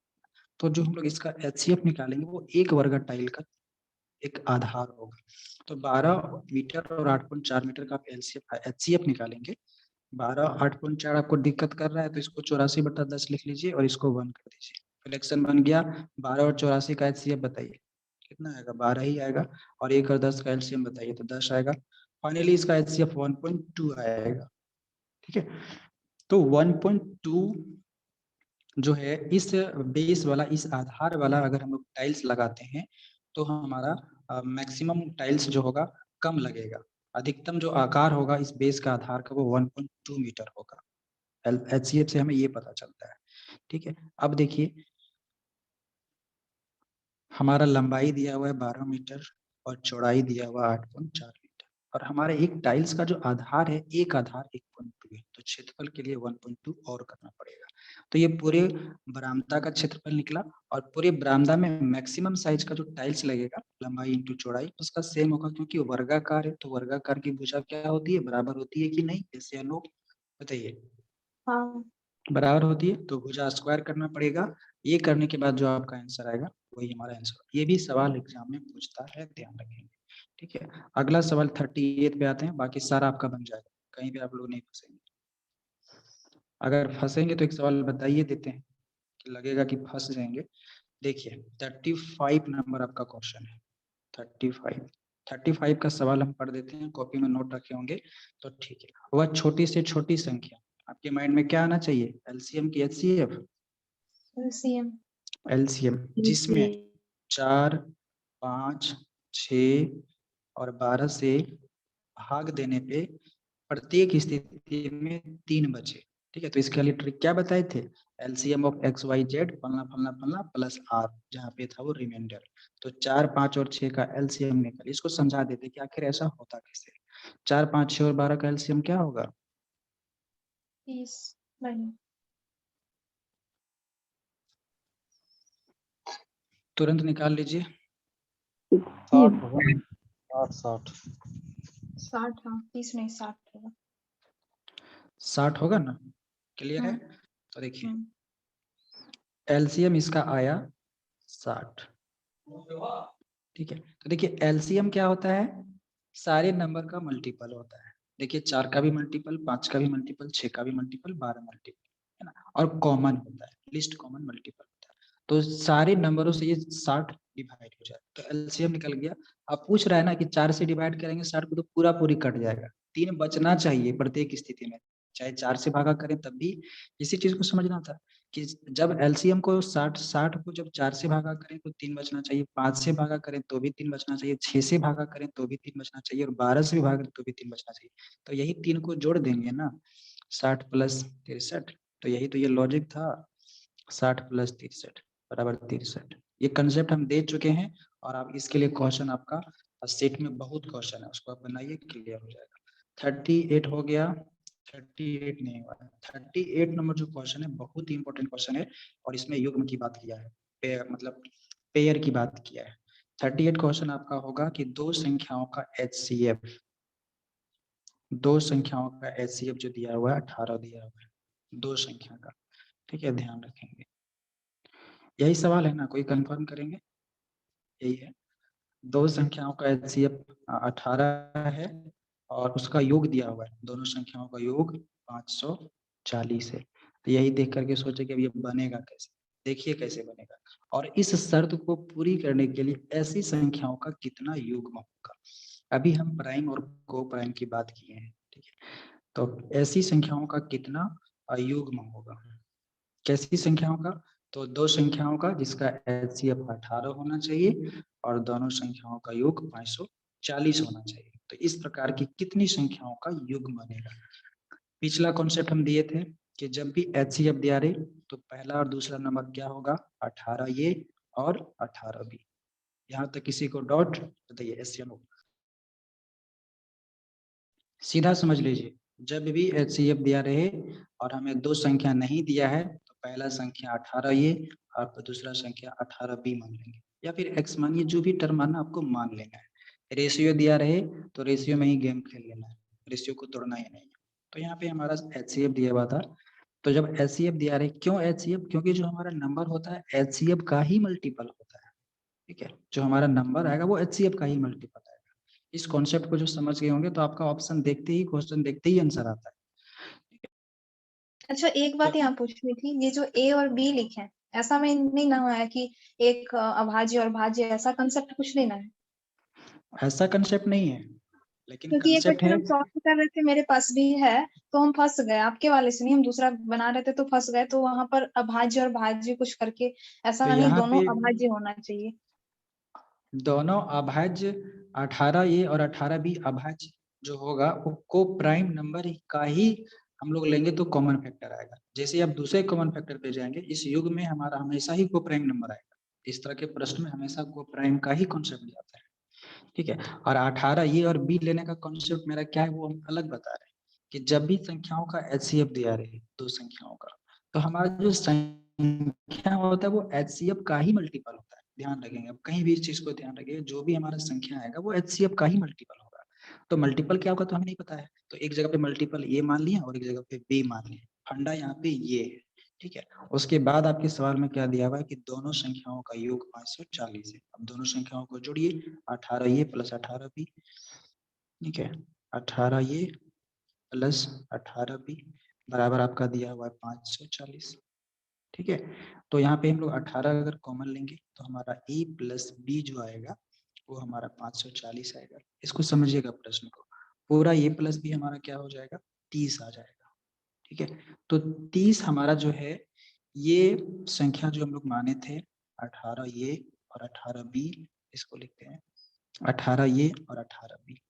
तो जो हम लोग इसका HCF निकालेंगे वो एक वर्ग टाइल का एक आधार होगा। तो 12 मीटर और 8.4 मीटर का आप HCF निकालेंगे। 12, 8.4 आपको दिक्कत कर रहा है तो इसको 84/10 लिख लीजिए और इसको 1 कर दीजिए। फ्लैक्शन बन गया। 12 और 84 का HCF बताइए कितना आएगा? 12 ही आएगा। और 1 और 10 का LCM बताइए तो 10 आएगा। फाइनली इसका HCF 1.2 आएगा। ठीक है, तो 1.2 जो है इस बेस वाला, इस आधार वाला अगर हम लोग टाइल्स लगाते हैं तो हमारा मैक्सिमम टाइल्स जो होगा कम लगेगा। अधिकतम जो आकार होगा इस बेस का आधार का वो 1.2 मीटर होगा। HCF से हमें ये पता चलता है। ठीक है, अब देखिए हमारा लंबाई दिया हुआ है 12 मीटर और चौड़ाई दिया हुआ 8.4 मीटर, और हमारे एक टाइल्स का जो आधार है, एक आधार 1.2 1.2 है, तो क्षेत्रफल के लिए 1.2 और करना पड़ेगा। तो ये पूरे बरामदा का क्षेत्रफल निकला, और पूरे बरामदा में मैक्सिमम साइज का जो टाइल्स लगेगा, लंबाई इंटू चौड़ाई, उसका सेम होगा, क्योंकि वर्गाकार है, तो वर्गाकार की भुजा क्या होती है, बराबर होती है कि नहीं, जैसे या नो, बताइए। हाँ बराबर होती है, तो भुजा स्क्वायर करना पड़ेगा। ये करने के बाद जो आपका आंसर आएगा वही हमारा आंसर। ये भी सवाल एग्जाम में पूछता है, ध्यान रखेंगे। ठीक है, अगला सवाल 38 पे आते हैं, बाकी सारा आपका बन जाएगा, कहीं भी आप लोग नहीं फंसेंगे। अगर फंसेंगे तो एक सवाल बताइए देते हैं, कि लगेगा कि फंस जाएंगे। देखिए 35 नंबर आपका क्वेश्चन है, 35 का सवाल हम पढ़ देते हैं, कॉपी में नोट रखे होंगे तो ठीक है। वह छोटी से छोटी संख्या, आपके माइंड में क्या आना चाहिए, एलसीएम की एचसीएफ, LCM एलसीएम, जिसमें 4, 5, 6 और 12 से भाग देने पे प्रत्येक स्थिति में 3 बचे। ठीक है, तो इसके लिए ट्रिक क्या बताए थे, LCM of X Y Z फलना फलना फलना प्लस आर, जहाँ पे था वो रिमाइंडर। तो 4, 5 और 6 का एलसीएम निकल, इसको समझा देते कि आखिर ऐसा होता कैसे। 4, 5, 6 और 12 का एलसीएम क्या होगा, 30 नहीं तुरंत निकाल लीजिए। 60 होगा, 60। 60, हाँ 30 नहीं 60 होगा। 60 होगा ना, क्लियर है। हम्म, तो देखिए हम्म, एलसीएम इसका आया 60। ठीक है, तो देखिए एलसीएम क्या होता है, सारे नंबर का मल्टीपल होता है। देखिए 4 का भी मल्टीपल, 5 का भी मल्टीपल, 6 का भी मल्टीपल, 12 मल्टीपल, है ना, और कॉमन होता है, लिस्ट कॉमन मल्टीपल होता है। तो सारे नंबरों से ये 60 डिवाइड हो जाए तो एलसीएम निकल गया। अब पूछ रहा है ना कि 4 से डिवाइड करेंगे 60 को तो पूरा पूरी कट जाएगा, 3 बचना चाहिए प्रत्येक स्थिति में, चाहे 4 से भागा करें तब भी। इसी चीज को समझना था कि जब एलसीएम को 60 को जब 4 से भागा करें तो 3 बचना चाहिए, 5 से भागा करें तो भी 3 बचना चाहिए, 6 से भागा करें तो भी 3 बचना चाहिए, और 12 से भी भागा करें तो भी 3 बचना चाहिए। तो यही 3 को जोड़ देंगे ना, 60 प्लस 63, तो यही तो ये लॉजिक था, 60 प्लस 63 बराबर 63। ये कंसेप्ट हम दे चुके हैं, और आप इसके लिए क्वेश्चन आपका सेट में बहुत क्वेश्चन है, उसको आप बनाइए, क्लियर हो जाएगा। 38 हो गया, 38 नहीं हुआ, 38 नंबर जो क्वेश्चन है बहुत ही इंपॉर्टेंट क्वेश्चन है, और इसमें युग्म की बात किया है, मतलब पेयर की बात किया है। 38 क्वेश्चन आपका होगा कि दो संख्याओं का एचसीएफ, दो संख्याओं का एचसीएफ जो दिया हुआ है 18 दिया हुआ है, दो संख्या का। ठीक है, ध्यान रखेंगे, यही सवाल है ना, कोई कंफर्म करेंगे, यही है। दो संख्याओं का एचसीएफ 18 है, और उसका योग दिया हुआ है, दोनों संख्याओं का योग 540 है। तो यही देख करके सोचे कि अब ये बनेगा कैसे, देखिए कैसे बनेगा। और इस शर्त को पूरी करने के लिए ऐसी संख्याओं का कितना युग्म होगा, अभी हम प्राइम और को प्राइम की बात किए हैं। ठीक है, तो ऐसी संख्याओं का कितना युग्म होगा, कैसी संख्याओं का, तो दो संख्याओं का जिसका एचसीएफ 18 होना चाहिए, और दोनों संख्याओं का योग 540 होना चाहिए। तो इस प्रकार की कितनी संख्याओं का युग्म बनेगा। पिछला कॉन्सेप्ट हम दिए थे कि जब भी एचसीएफ दिया रहे तो पहला और दूसरा नंबर क्या होगा, 18 ये और 18 बी। यहाँ तक किसी को डाउट, बताइए एसएनओ, सीधा समझ लीजिए। जब भी एचसीएफ दिया रहे और हमें दो संख्या नहीं दिया है तो पहला संख्या 18 ये और दूसरा संख्या 18 बी मान लेंगे, या फिर एक्स मानिए, जो भी टर्म मानना आपको मान लेना है। रेशियो दिया रहे तो रेशियो में ही गेम खेल लेना है, रेशियो को तोड़ना ही नहीं है। तो यहाँ पे हमारा एचसीएफ दिया हुआ था, तो जब एचसीएफ दिया रहे, क्यों एचसीएफ, क्योंकि जो हमारा नंबर होता है एचसीएफ का ही मल्टीपल होता है। ठीक है, जो हमारा नंबर आएगा वो एचसीएफ का ही मल्टीपल आएगा। इस कॉन्सेप्ट को जो समझ गए होंगे तो आपका ऑप्शन देखते ही, क्वेश्चन देखते ही आंसर आता है। अच्छा एक बात यहाँ पूछनी थी, ये जो ए और बी लिखे हैं, ऐसा में नहीं ना है कि एक अभाज्य और भाज्य, ऐसा कंसेप्ट कुछ नहीं ना है, ऐसा कंसेप्ट नहीं है, लेकिन क्योंकि ये कंसेप्ट क्वेश्चन है। हम सॉल्व कर रहे थे, मेरे पास भी है, तो हम फंस गए, आपके वाले से नहीं, हम दूसरा बना रहे थे तो फंस गए, तो वहां पर अभाज्य और भाज्य कुछ करके, तो ऐसा नहीं, यहाँ दोनों पे अभाज्य होना चाहिए। दोनों अभाज्य, 18 ये और 18 भी अभाज्य जो होगा वो को प्राइम नंबर का ही हम लोग लेंगे तो कॉमन फैक्टर आएगा। जैसे आप दूसरे कॉमन फैक्टर पे जाएंगे, इस युग में हमारा हमेशा ही को प्राइम नंबर आएगा। इस तरह के प्रश्न में हमेशा को प्राइम का ही कॉन्सेप्ट आता है। ठीक है, और 18 ये और बी लेने का कॉन्सेप्ट मेरा क्या है वो हम अलग बता रहे हैं कि जब भी संख्याओं का एचसीएफ दिया रहे दो संख्याओं का, तो हमारा जो संख्या होता है वो एचसीएफ का ही मल्टीपल होता है। ध्यान रखेंगे, अब कहीं भी इस चीज को ध्यान रखिएगा, जो भी हमारा संख्या आएगा वो एचसीएफ का ही मल्टीपल होगा। तो मल्टीपल क्या होगा तो हमें नहीं पता है, तो एक जगह पे मल्टीपल ए मान लिया और एक जगह पे बी मान लिया। फंडा यहाँ पे ये है, ठीक है। उसके बाद आपके सवाल में क्या दिया हुआ है कि दोनों संख्याओं का योग 540 है। अब दोनों संख्याओं को जोड़िए, 18 ये प्लस 18 बी, ठीक है। 18 ये प्लस 18 बी बराबर आपका दिया हुआ है 540, ठीक है। तो यहाँ पे हम लोग 18 अगर कॉमन लेंगे तो हमारा ए प्लस बी जो आएगा वो हमारा 540 आएगा। इसको समझिएगा प्रश्न को, पूरा ए प्लस बी हमारा क्या हो जाएगा, 30 आ जाएगा, ठीक है। तो 30 हमारा जो है ये संख्या जो हम लोग माने थे 18 ये और 18 बी, इसको लिखते हैं 18 ये और 18 बी।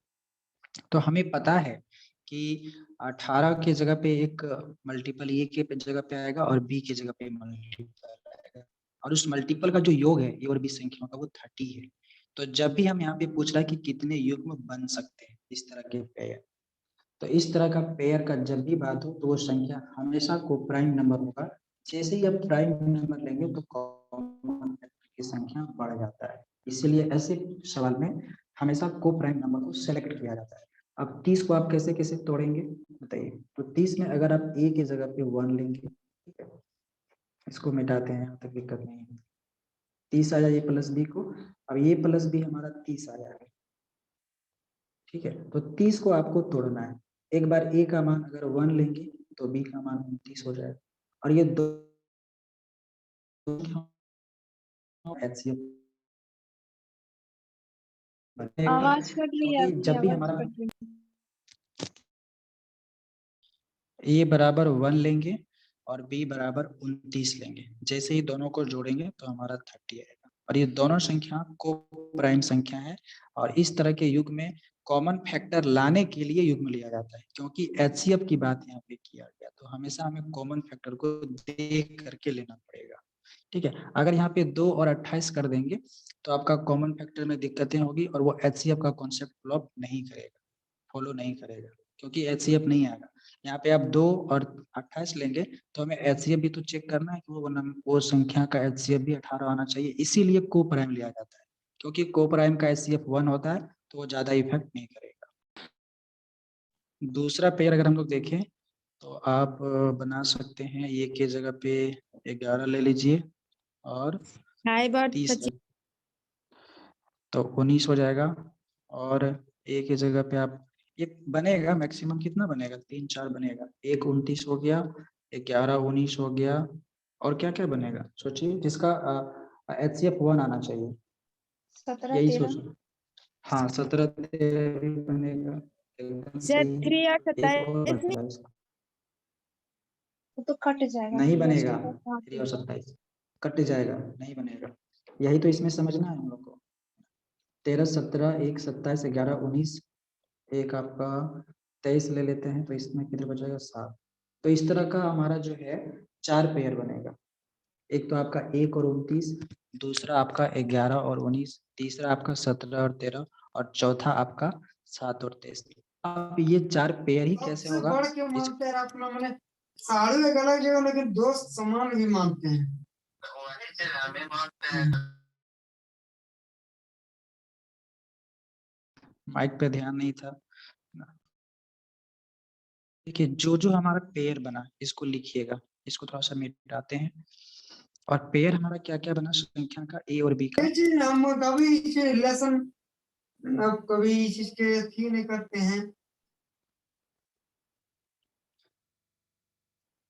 तो हमें पता है कि 18 के जगह पे एक मल्टीपल ए के जगह पे आएगा और बी की जगह पे मल्टीपल आएगा, और उस मल्टीपल का जो योग है ए और बी संख्याओं का वो 30 है। तो जब भी हम यहाँ पे पूछ रहा है कि कितने युग्म बन सकते हैं इस तरह के पेयर, तो इस तरह का पेयर का जब भी बात हो तो वो संख्या हमेशा को प्राइम नंबर होगा। जैसे ही आप प्राइम नंबर लेंगे तो कॉमन फैक्टर की संख्या बढ़ जाता है, इसीलिए ऐसे सवाल में हमेशा को प्राइम नंबर को सेलेक्ट किया जाता है। अब 30 को आप कैसे कैसे तोड़ेंगे बताइए। तो 30 में अगर आप ए की जगह पे 1 लेंगे, ठीक है, इसको मिटाते हैं, यहाँ तक दिक्कत नहीं है। 30 आया ए प्लस बी को, अब ए प्लस बी हमारा 30 आ जाएगा, ठीक है। तो 30 को आपको तोड़ना है। एक बार ए का मान अगर 1 लेंगे तो बी का मान 29 हो जाएगा, और ये दो एचसीएफ बनेगा, आवाज कट रही है क्योंकि आपकी, जब भी आवाज हमारा कट रही है। ए बराबर 1 लेंगे और बी बराबर 29 लेंगे, जैसे ही दोनों को जोड़ेंगे तो हमारा 30 आएगा। और ये दोनों संख्या को प्राइम संख्या है, और इस तरह के युग में कॉमन फैक्टर लाने के लिए युग्म लिया जाता है, क्योंकि एचसीएफ की बात यहाँ पे किया गया, तो हमेशा हमें कॉमन फैक्टर को देख करके लेना पड़ेगा, ठीक है। अगर यहाँ पे 2 और 28 कर देंगे तो आपका कॉमन फैक्टर में दिक्कतें होगी और वो एचसीएफ का कॉन्सेप्ट फॉलो नहीं करेगा, क्योंकि एचसीएफ नहीं आएगा। यहाँ पे आप 2 और 28 लेंगे तो हमें एचसीएफ भी तो चेक करना है कि वो संख्या का एचसीएफ भी 18 आना चाहिए, इसीलिए को प्राइम लिया जाता है, क्योंकि को प्राइम का एचसीएफ 1 होता है तो वो ज्यादा इफेक्ट नहीं करेगा। दूसरा पेयर अगर हम लोग देखें तो आप बना सकते हैं, ये के जगह पे 11 ले लीजिए और 30 ले, तो 19 हो जाएगा। और ए की जगह पे आप, ये बनेगा मैक्सिमम कितना बनेगा, 3-4 बनेगा, एक 29 हो गया, 11 19 हो गया, और क्या क्या बनेगा सोचिए, जिसका एचसीएफ 1 आना चाहिए, 17 यही 13 सोचो। हाँ 17 भी बनेगा, एकदम सर सही। 3 और एक और 27 में बचा इसका, वो तो कट जाएगा, नहीं 3 और बनेगा, 27 कहाँ 3 से और होगा? 27 कट जाएगा, नहीं बनेगा। यही तो इसमें समझना है हम लोग को। 13 17 1 27 11 19, एक आपका 23 ले लेते हैं तो इसमें कितने बचेगा 7। तो इस तरह का हमारा जो है 4 पेयर बनेगा, एक तो आपका 1 और 29, दूसरा आपका 11 और 19, तीसरा आपका 17 और 13, और चौथा आपका 7 और 23। अब ये 4 पेयर ही कैसे सबसे होगा, बढ़ के मानते हैं आप लोग, मैंने साड़ू एक अलग जगह लेकिन दोस्त समान भी मानते हैं। माइक पे ध्यान नहीं था। देखिए जो जो हमारा पेयर बना इसको लिखिएगा, इसको थोड़ा सा मिटाते हैं। और पेयर हमारा क्या क्या बना संख्या का, ए और बी का। ये चीज हम कभी इस रिलेशन, अब कभी इस चीज के अथी नहीं करते हैं।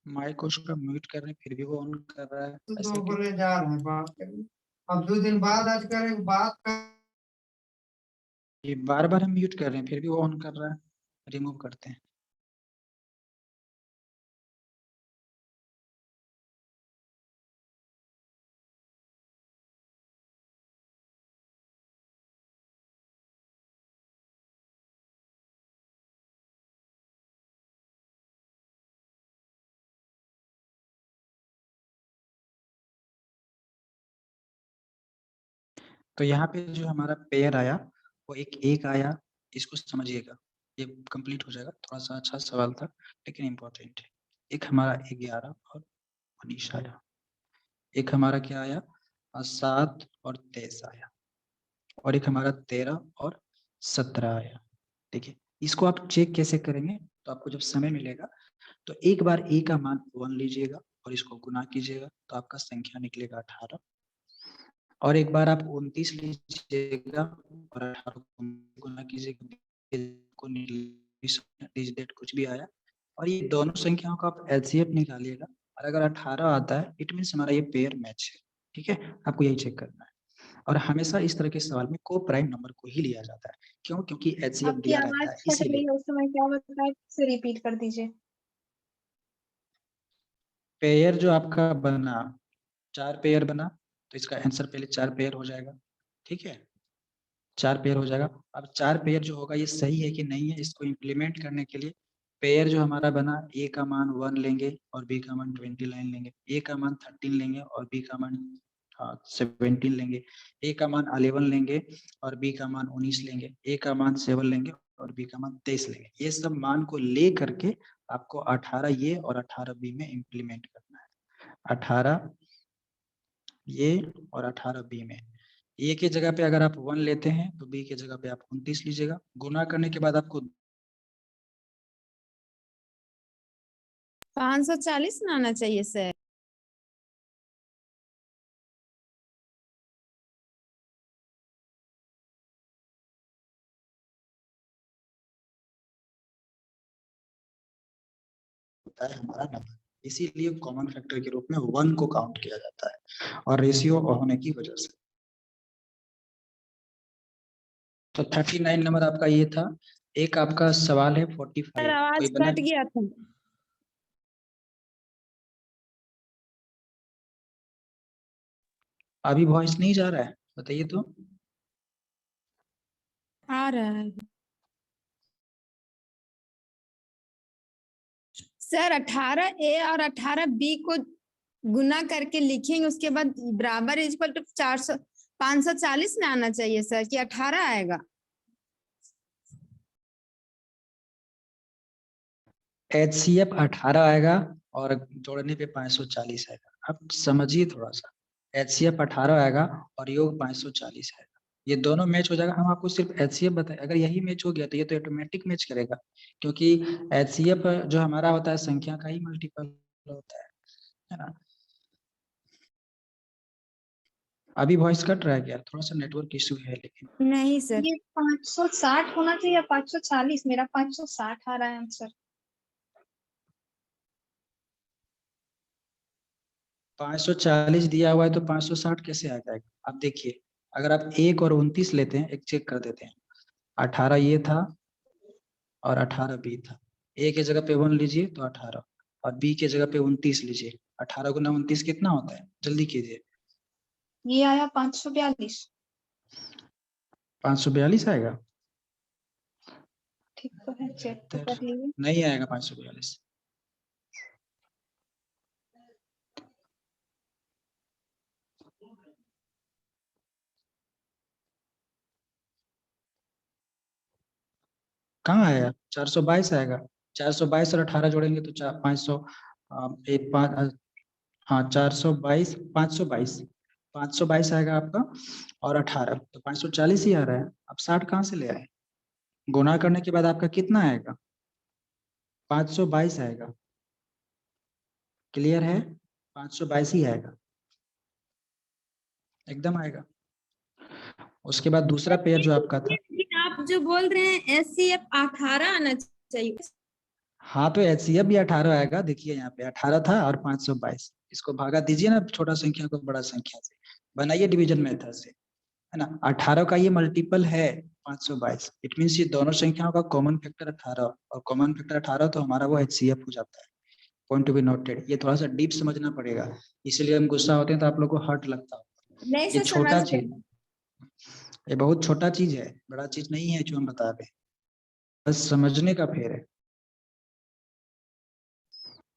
माइक को उसका म्यूट कर रहे हैं फिर भी वो ऑन कर रहा है, तो ऐसा क्यों? बोले जा रहे हैं बात करने, अब 2 दिन बाद आज करें बात कर। ये बार बार हम म्यूट कर रहे हैं फिर भी वो ऑन कर रहा है, रिमूव करते हैं। तो यहाँ पे जो हमारा पेयर आया वो एक आया, इसको समझिएगा, ये कंप्लीट हो जाएगा। थोड़ा सा अच्छा सवाल था लेकिन इम्पोर्टेंट है। एक हमारा 11 और 19 आया, एक हमारा क्या आया 7 और 23 आया, और एक हमारा 13 और 17 आया। देखिए इसको आप चेक कैसे करेंगे, तो आपको जब समय मिलेगा तो एक बार a का मान 1 लीजिएगा और इसको गुना कीजिएगा तो आपका संख्या निकलेगा 18, और एक बार आप 29 लीजिएगा और 18 को गुना कीजिएगा को डिजिट कुछ भी आया, और ये दोनों संख्याओं का आप एलसीएम निकालिएगा, और अगर 18 आता है इट मीन्स हमारा ये पेयर मैच है। ठीक है, आपको यही चेक करना है, और हमेशा इस तरह के सवाल में को प्राइम नंबर को ही लिया जाता है। क्यों? क्योंकि एचसीएफ आपकी दिया आवाज रहता है कट रही इसीलिए। है, उस समय क्या बताया, से रिपीट कर दीजिए। पेयर जो आपका बना 4 पेयर बना, तो इसका आंसर पहले 4 पेयर हो जाएगा। ठीक है, 4 पेयर हो जाएगा। अब 4 पेयर जो होगा ये सही है कि नहीं है, इसको इम्प्लीमेंट करने के लिए पेयर जो हमारा बना a का मान 1 लेंगे और b का मान 29 लेंगे, a का मान 13 लेंगे और b का मान 17 लेंगे, a का मान 11 लेंगे और b का मान 19 लेंगे, a का मान 7 लेंगे और b का मान 23 लेंगे। ये सब मान को ले करके आपको 18 ये और 18 b में इम्प्लीमेंट करना है। 18 ये और 18 बी में, ए के जगह पे अगर आप 1 लेते हैं तो बी के जगह पे आप 29 लीजिएगा। गुना करने के बाद आपको 540 ना आना चाहिए सर। होता है हमारा नंबर, इसीलिए कॉमन फैक्टर के रूप में 1 को काउंट किया जाता है और रेशियो होने की वजह से। तो 39 नंबर आपका ये था। एक आपका सवाल है 45, सर आवाज कोई बना? कट गया था। अभी वॉइस नहीं जा रहा है, बताइए तो। आ रहा है सर। 18A और 18B को गुना करके लिखेंगे, उसके बाद बराबर इक्वल टू 400 540 में आना चाहिए सर, कि 18 आएगा। HCF 18 आएगा और जोड़ने पे 540 आएगा। आप समझिए थोड़ा सा, HCF 18 आएगा और योग 540 आएगा, ये दोनों मैच हो जाएगा। हम आपको सिर्फ HCF बताए, अगर यही मैच हो गया तो ये तो ऑटोमेटिक मैच करेगा, क्योंकि HCF जो हमारा होता है संख्या का ही मल्टीपल होता है ना। अभी वॉइस कट रहा है क्या? थोड़ा सा नेटवर्क इशू है लेकिन। नहीं सर। ये 560 होना चाहिए या 540? मेरा 560 आ रहा है आंसर। 540 दिया हुआ है तो 560 कैसे आ जाएगा? आप देखिए, अगर आप 1 और 29 लेते हैं, एक चेक कर देते हैं। 18 ये था और 18 बी था। ए के जगह पे 1 लीजिए तो 18, और बी के जगह पे 29 लीजिए। 18 गुना 29 कितना होता है? जल्दी कीजिए। ये आया 542। 542 आएगा? ठीक तो है, चेक तो कर लीजिए। नहीं आएगा 542। कहाँ आएगा? 422 आएगा। 422 और 18 जोड़ेंगे तो 500 एक 5 हाँ 422 522 522 आएगा आपका, और 18 तो 540 ही आ रहा है। अब 60 कहाँ से ले आए? गुना करने के बाद आपका कितना आएगा? 522 आएगा। क्लियर है? 522 ही आएगा, एकदम आएगा। उसके बाद दूसरा पेयर जो आपका था, लेकिन आप जो बोल रहे हैं SCF 18 आना चाहिए। हाँ तो HCF भी 18 आएगा। देखिए यहाँ पे 18 था और 522, इसको भागा दीजिए ना छोटा संख्या को बड़ा संख्या से, बनाइए डिवीजन मेथड से, है ना। 18 का ये मल्टीपल है 522, इट मीन्स ये दोनों संख्याओं का कॉमन फैक्टर 18, और कॉमन फैक्टर 18 तो हमारा वो HCF हो जाता है। Point to be noted. ये थोड़ा सा डीप समझना पड़ेगा, इसलिए हम गुस्सा होते हैं तो आप लोग को हर्ट लगता है। नहीं ये सर, छोटा समझ चीज, ये बहुत छोटा चीज है, बड़ा चीज नहीं है जो हम बता रहे हैं, बस समझने का फेर है।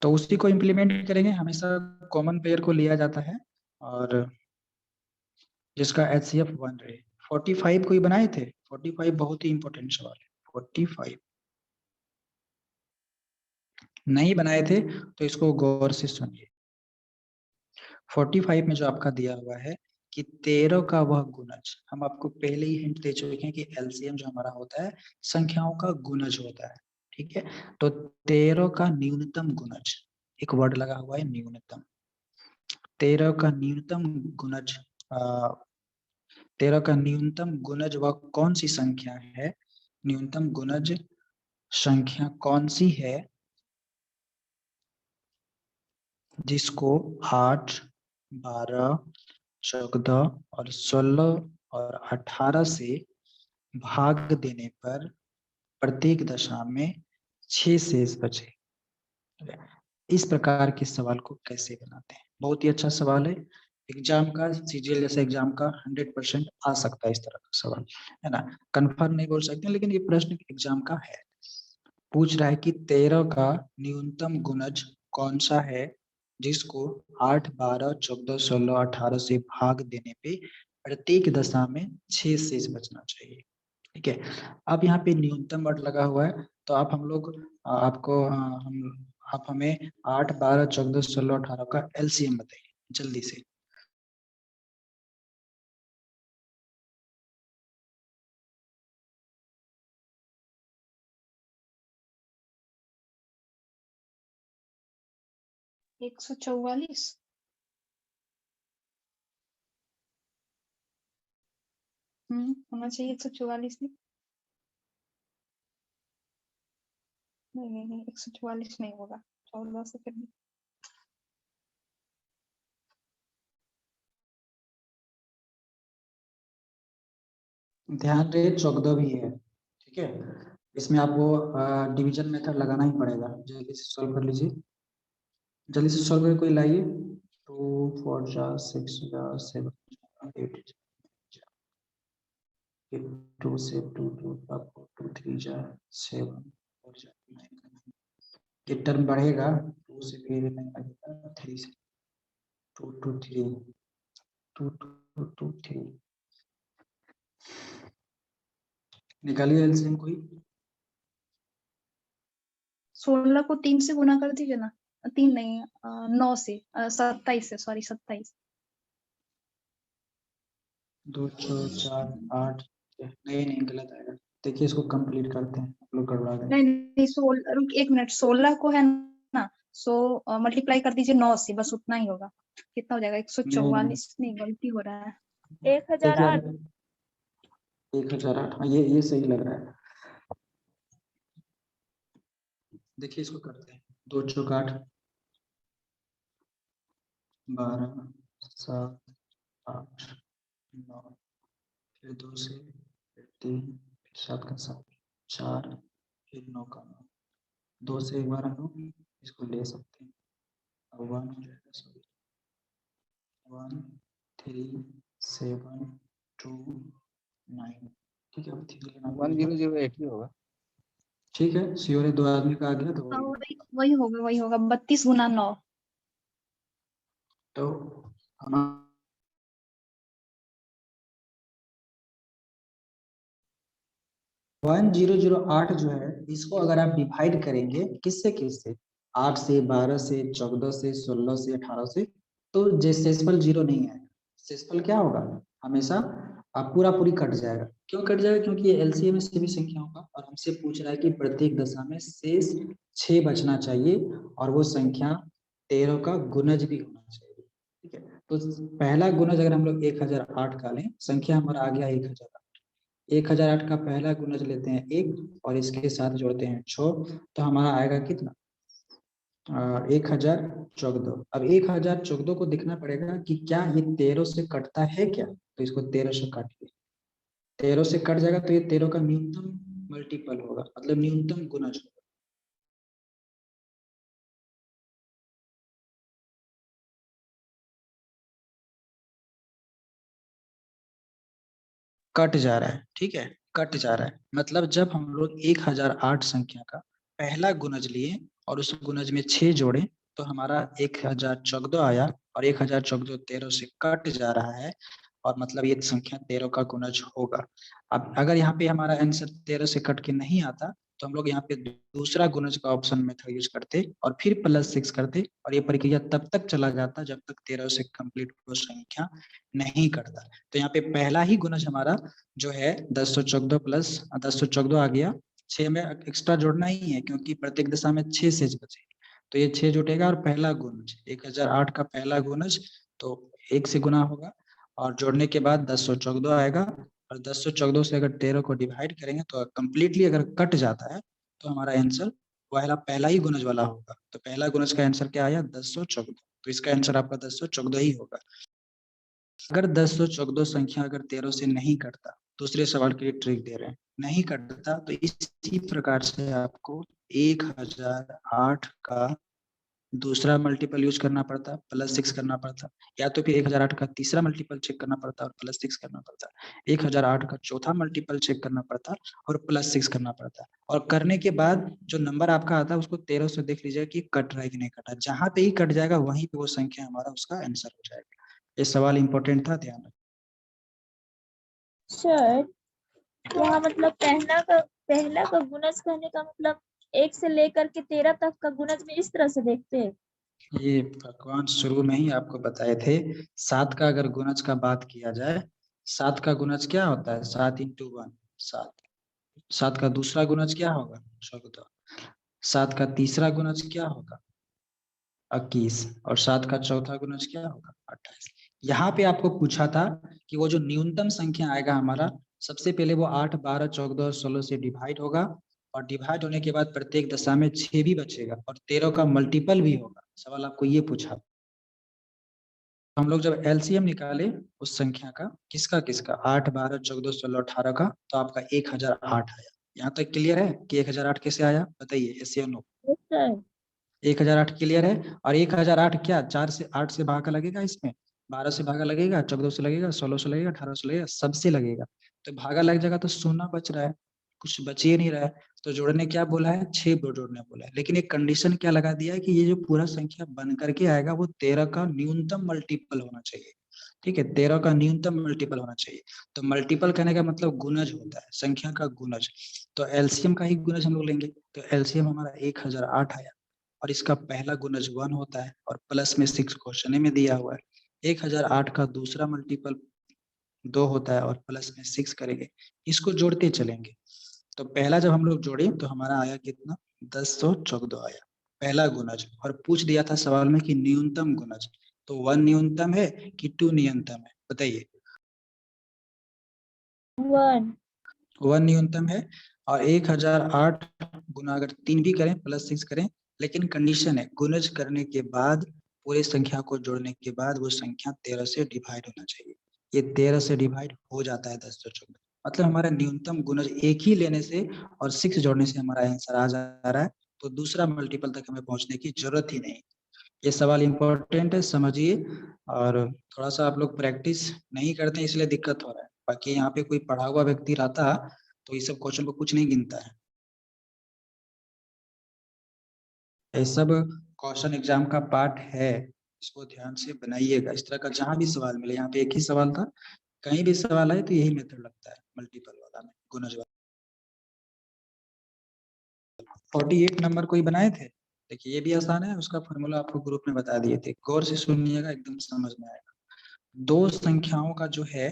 तो उसी को इम्प्लीमेंट करेंगे। हमेशा कॉमन पेयर को लिया जाता है, और जिसका HCF 1 रहे। 45 कोई बनाए थे? 45 बहुत ही इंपॉर्टेंट सवाल है। 45 नहीं बनाए थे तो इसको गौर से सुनिए। 45 में जो आपका दिया हुआ है कि 13 का वह गुणज, हम आपको पहले ही हिंट दे चुके हैं कि एलसीएम जो हमारा होता है संख्याओं का गुणज होता है, ठीक है। तो 13 का न्यूनतम गुणज, एक वर्ड लगा हुआ है न्यूनतम, 13 का न्यूनतम गुणज, 13 का न्यूनतम गुणज वह कौन सी संख्या है, न्यूनतम गुणज संख्या कौन सी है जिसको 8, 12, 14 और 16 और 18 से भाग देने पर प्रत्येक दशा में 6 शेष बचे। इस प्रकार के सवाल को कैसे बनाते हैं, बहुत ही अच्छा सवाल है। एग्जाम का, सीजीएल जैसे एग्जाम का 100% आ सकता है इस तरह का सवाल, है ना। कंफर्म नहीं बोल सकते लेकिन ये प्रश्न एग्जाम का है। पूछ रहा है कि 13 का न्यूनतम गुणज कौन सा है जिसको 8, 12, 14, 16, 18 से भाग देने पे प्रत्येक दशा में 6 शेष बचना चाहिए, ठीक है। अब यहाँ पे न्यूनतम वर्ड लगा हुआ है तो आप हम लोग आपको आप हमें 8, 12, 14, 16, 18 का एलसीएम बताइए जल्दी से। है 144। होना चाहिए 144 नहीं 144 नहीं होगा, 14 से फिर भी। ध्यान रहे 14 भी है, ठीक है। इसमें आपको डिवीजन मेथड लगाना ही पड़ेगा। जल्दी से सॉल्व कर लीजिए, जल्दी से सॉल्व करके कोई लाइए। 2, 4 जा 6 जा 7 8 2 से 2 2 आपको 2 3 जा 7 4 जा 9। ये टर्म बढ़ेगा 2 से फिर नहीं लगेगा 3 से 2 2 3 2 2 2 3 निकालिए एलसीएम कोई। 16 को 3 से गुना कर दीजिए ना, 3 नहीं 9 से 27 से, सॉरी 27। 2 4 4 8 नहीं गलत आएगा। देखिए इसको कंप्लीट करते हैं, आप लोग गड़बड़ा गए। नहीं 16, रुक 1 मिनट, 16 को है ना, सो मल्टीप्लाई कर दीजिए 9 से, बस उतना ही होगा। कितना हो जाएगा 144? नहीं गलती हो रहा है, 1008। 1008, हाँ ये सही लग रहा है। देखिए इसको करते हैं। 2 चौक 8, 12 7 8 9, फिर 2 से, फिर 3, फिर 7 का 7, 4, फिर 9 का 9, 2 से एक बार हम लोग इसको ले सकते हैं। अब 1 हो जाएगा, सॉरी 1 3 7 2 9, ठीक है। अब 3 लेना पड़ेगा, 1008 ही होगा। ठीक है। श्योर है, 2 आदमी का आ गया तो हो गया। वही होगा 32 गुना 9। तो हमारा 1008 जो है इसको अगर आप डिवाइड करेंगे किससे किससे, 8 से, 12 से, 14 से, 16 से, 18 से, तो डेसिमल 0 नहीं है। डेसिमल क्या होगा, हमेशा आप पूरा पूरी कट जाएगा। क्यों कट जाएगा, क्योंकि ये एलसीएम से भी संख्या होगा और हमसे पूछ रहा है कि प्रत्येक दशा में शेष 6 बचना चाहिए और वो संख्या 13 का गुणज भी होना चाहिए, ठीक है। तो पहला गुणज अगर हम लोग 1008 का लें, संख्या हमारा आ गया 1008। 1008 का पहला गुणज लेते हैं 1 और इसके साथ जोड़ते हैं 6, तो हमारा आएगा कितना, 1014। अब 1014 को देखना पड़ेगा कि क्या ये 13 से कटता है क्या, तो इसको 13 से काटिए। 13 से कट जाएगा तो ये 13 का न्यूनतम मल्टीपल होगा, मतलब न्यूनतम गुणज होगा। कट जा रहा है, ठीक है, कट जा रहा है। मतलब जब हम लोग 1008 संख्या का पहला गुणज लिए और उस गुणज में 6 जोड़े तो हमारा 1014 आया, और 1014 13 से कट जा रहा है और मतलब ये संख्या 13 का गुणज होगा। अब अगर यहाँ पे हमारा आंसर 13 से कट के नहीं आता तो हम लोग यहाँ पे दूसरा गुणज का ऑप्शन मेथड यूज करते और फिर +6 करते, और ये प्रक्रिया तब तक चला जाता जब तक 13 से कंप्लीट वो संख्या नहीं करता। तो यहाँ पे पहला ही गुणज हमारा जो है 1014 प्लस 1014 आ गया, 6 में एक्स्ट्रा जोड़ना ही है क्योंकि प्रत्येक दिशा में 6 शेष बचे, तो ये 6 जुटेगा और पहला गुणज 1008 का पहला गुणज तो 1 से गुना होगा और जोड़ने के बाद 1014 आएगा, और 1014 से अगर 13 को डिवाइड करेंगे तो कंप्लीटली अगर कट जाता है तो हमारा आंसर पहला ही गुणज वाला होगा। तो पहला गुणज का आंसर क्या आया 1014, तो इसका आंसर आपका 1014 ही होगा। अगर 1014 संख्या अगर 13 से नहीं कटता, दूसरे सवाल के लिए ट्रिक दे रहे हैं, नहीं कटता तो इसी प्रकार से आपको 1008 का दूसरा मल्टीपल यूज करना पड़ता, +6 करना पड़ता, या तो फिर 1008 का तीसरा मल्टीपल चेक करना पड़ता और +6 करना पड़ता, 1008 का चौथा मल्टीपल चेक करना पड़ता और +6 करना पड़ता, और करने के बाद जो नंबर आपका आता है उसको 13 से देख लीजिए कि कट रहा है कि नहीं कटा, जहां पे ही कट जाएगा वहीं पे वो संख्या हमारा उसका आंसर हो जाएगा। ये सवाल इंपॉर्टेंट था, ध्यान रखिए। सर यहाँ मतलब पहला का गुणज कहने का मतलब 1 से लेकर के 13 तक का गुणज में इस तरह से देखते हैं। ये भगवान शुरू में ही आपको बताए थे, 7 का अगर गुणज का बात किया जाए, 7 का गुणज क्या होता है 7 × 1 7, 7 का दूसरा गुणज क्या होगा 14, 7 का तीसरा गुणज क्या होगा 21, और 7 का चौथा गुणज क्या होगा 28। यहाँ पे आपको पूछा था कि वो जो न्यूनतम संख्या आएगा हमारा, सबसे पहले वो 8, 12, 14 और 16 से डिवाइड होगा, और डिवाइड होने के बाद प्रत्येक दशा में 6 भी बचेगा और 13 का मल्टीपल भी होगा। सवाल आपको ये पूछा। हम लोग जब एलसीएम निकाले उस संख्या का, किसका 8, 12, 14, 16, 18 का, तो आपका 1008 आया। यहाँ तक क्लियर है कि 1008 कैसे आया, बताइए yes या no? Yes, sir. 1008 क्लियर है। और 1008 क्या 4 से 8 से भागा लगेगा, इसमें 12 से भागा लगेगा, 14 से लगेगा, 16 से लगेगा, 18 से लगेगा, सबसे लगेगा, तो भागा लग जाएगा तो शून्य बच रहा है, कुछ बच ही नहीं रहा है, तो जोड़ने क्या बोला है 6 जोड़ने बोला है, लेकिन एक कंडीशन क्या लगा दिया है कि ये जो पूरा संख्या बन करके आएगा वो 13 का न्यूनतम मल्टीपल होना चाहिए। ठीक है, 13 का न्यूनतम मल्टीपल होना चाहिए। तो मल्टीपल कहने का मतलब गुणज होता है, संख्या का गुणज, तो एलसीएम का ही गुणज हम लोग लेंगे, तो एलसीएम हमारा 1008 आया, और इसका पहला गुणज 1 होता है और प्लस में 6 क्वेश्चन में दिया हुआ है। 1008 का दूसरा मल्टीपल 2 होता है और प्लस में 6 करेंगे, इसको जोड़ते चलेंगे। तो पहला जब हम लोग जोड़े तो हमारा आया कितना 1014 आया पहला गुणज, और पूछ दिया था सवाल में कि न्यूनतम गुणज, तो 1 न्यूनतम है कि 2 न्यूनतम है, बताइए। 1 न्यूनतम है, और 1008 गुना अगर 3 भी करें +6 करें, लेकिन कंडीशन है गुणज करने के बाद पूरे संख्या को जोड़ने के बाद वो संख्या 13 से डिवाइड होना चाहिए। ये 13 से डिवाइड हो जाता है 1014, मतलब हमारा न्यूनतम गुणज एक ही लेने से और 6 जोड़ने से हमारा आंसर आ जा रहा है, तो दूसरा मल्टीपल तक हमें पहुंचने की जरूरत ही नहीं। ये सवाल इंपॉर्टेंट है, समझिए, और थोड़ा सा आप लोग प्रैक्टिस नहीं करते इसलिए दिक्कत हो रहा है, बाकी यहाँ पे कोई पढ़ा हुआ व्यक्ति रहता तो ये सब क्वेश्चन को कुछ नहीं गिनता है। ये सब क्वेश्चन एग्जाम का पार्ट है, इसको ध्यान से बनाइएगा। इस तरह का जहां भी सवाल मिले, यहाँ पे एक ही सवाल था, कहीं भी सवाल आए तो यही मेथड लगता है मल्टीपल वाला में, गुणज वाला। 48 नंबर कोई बनाए थे, देखिए ये भी आसान है, उसका फॉर्मूला आपको ग्रुप में बता दिए थे, गौर से सुनिएगा एकदम समझ में आएगा। दो संख्याओं का जो है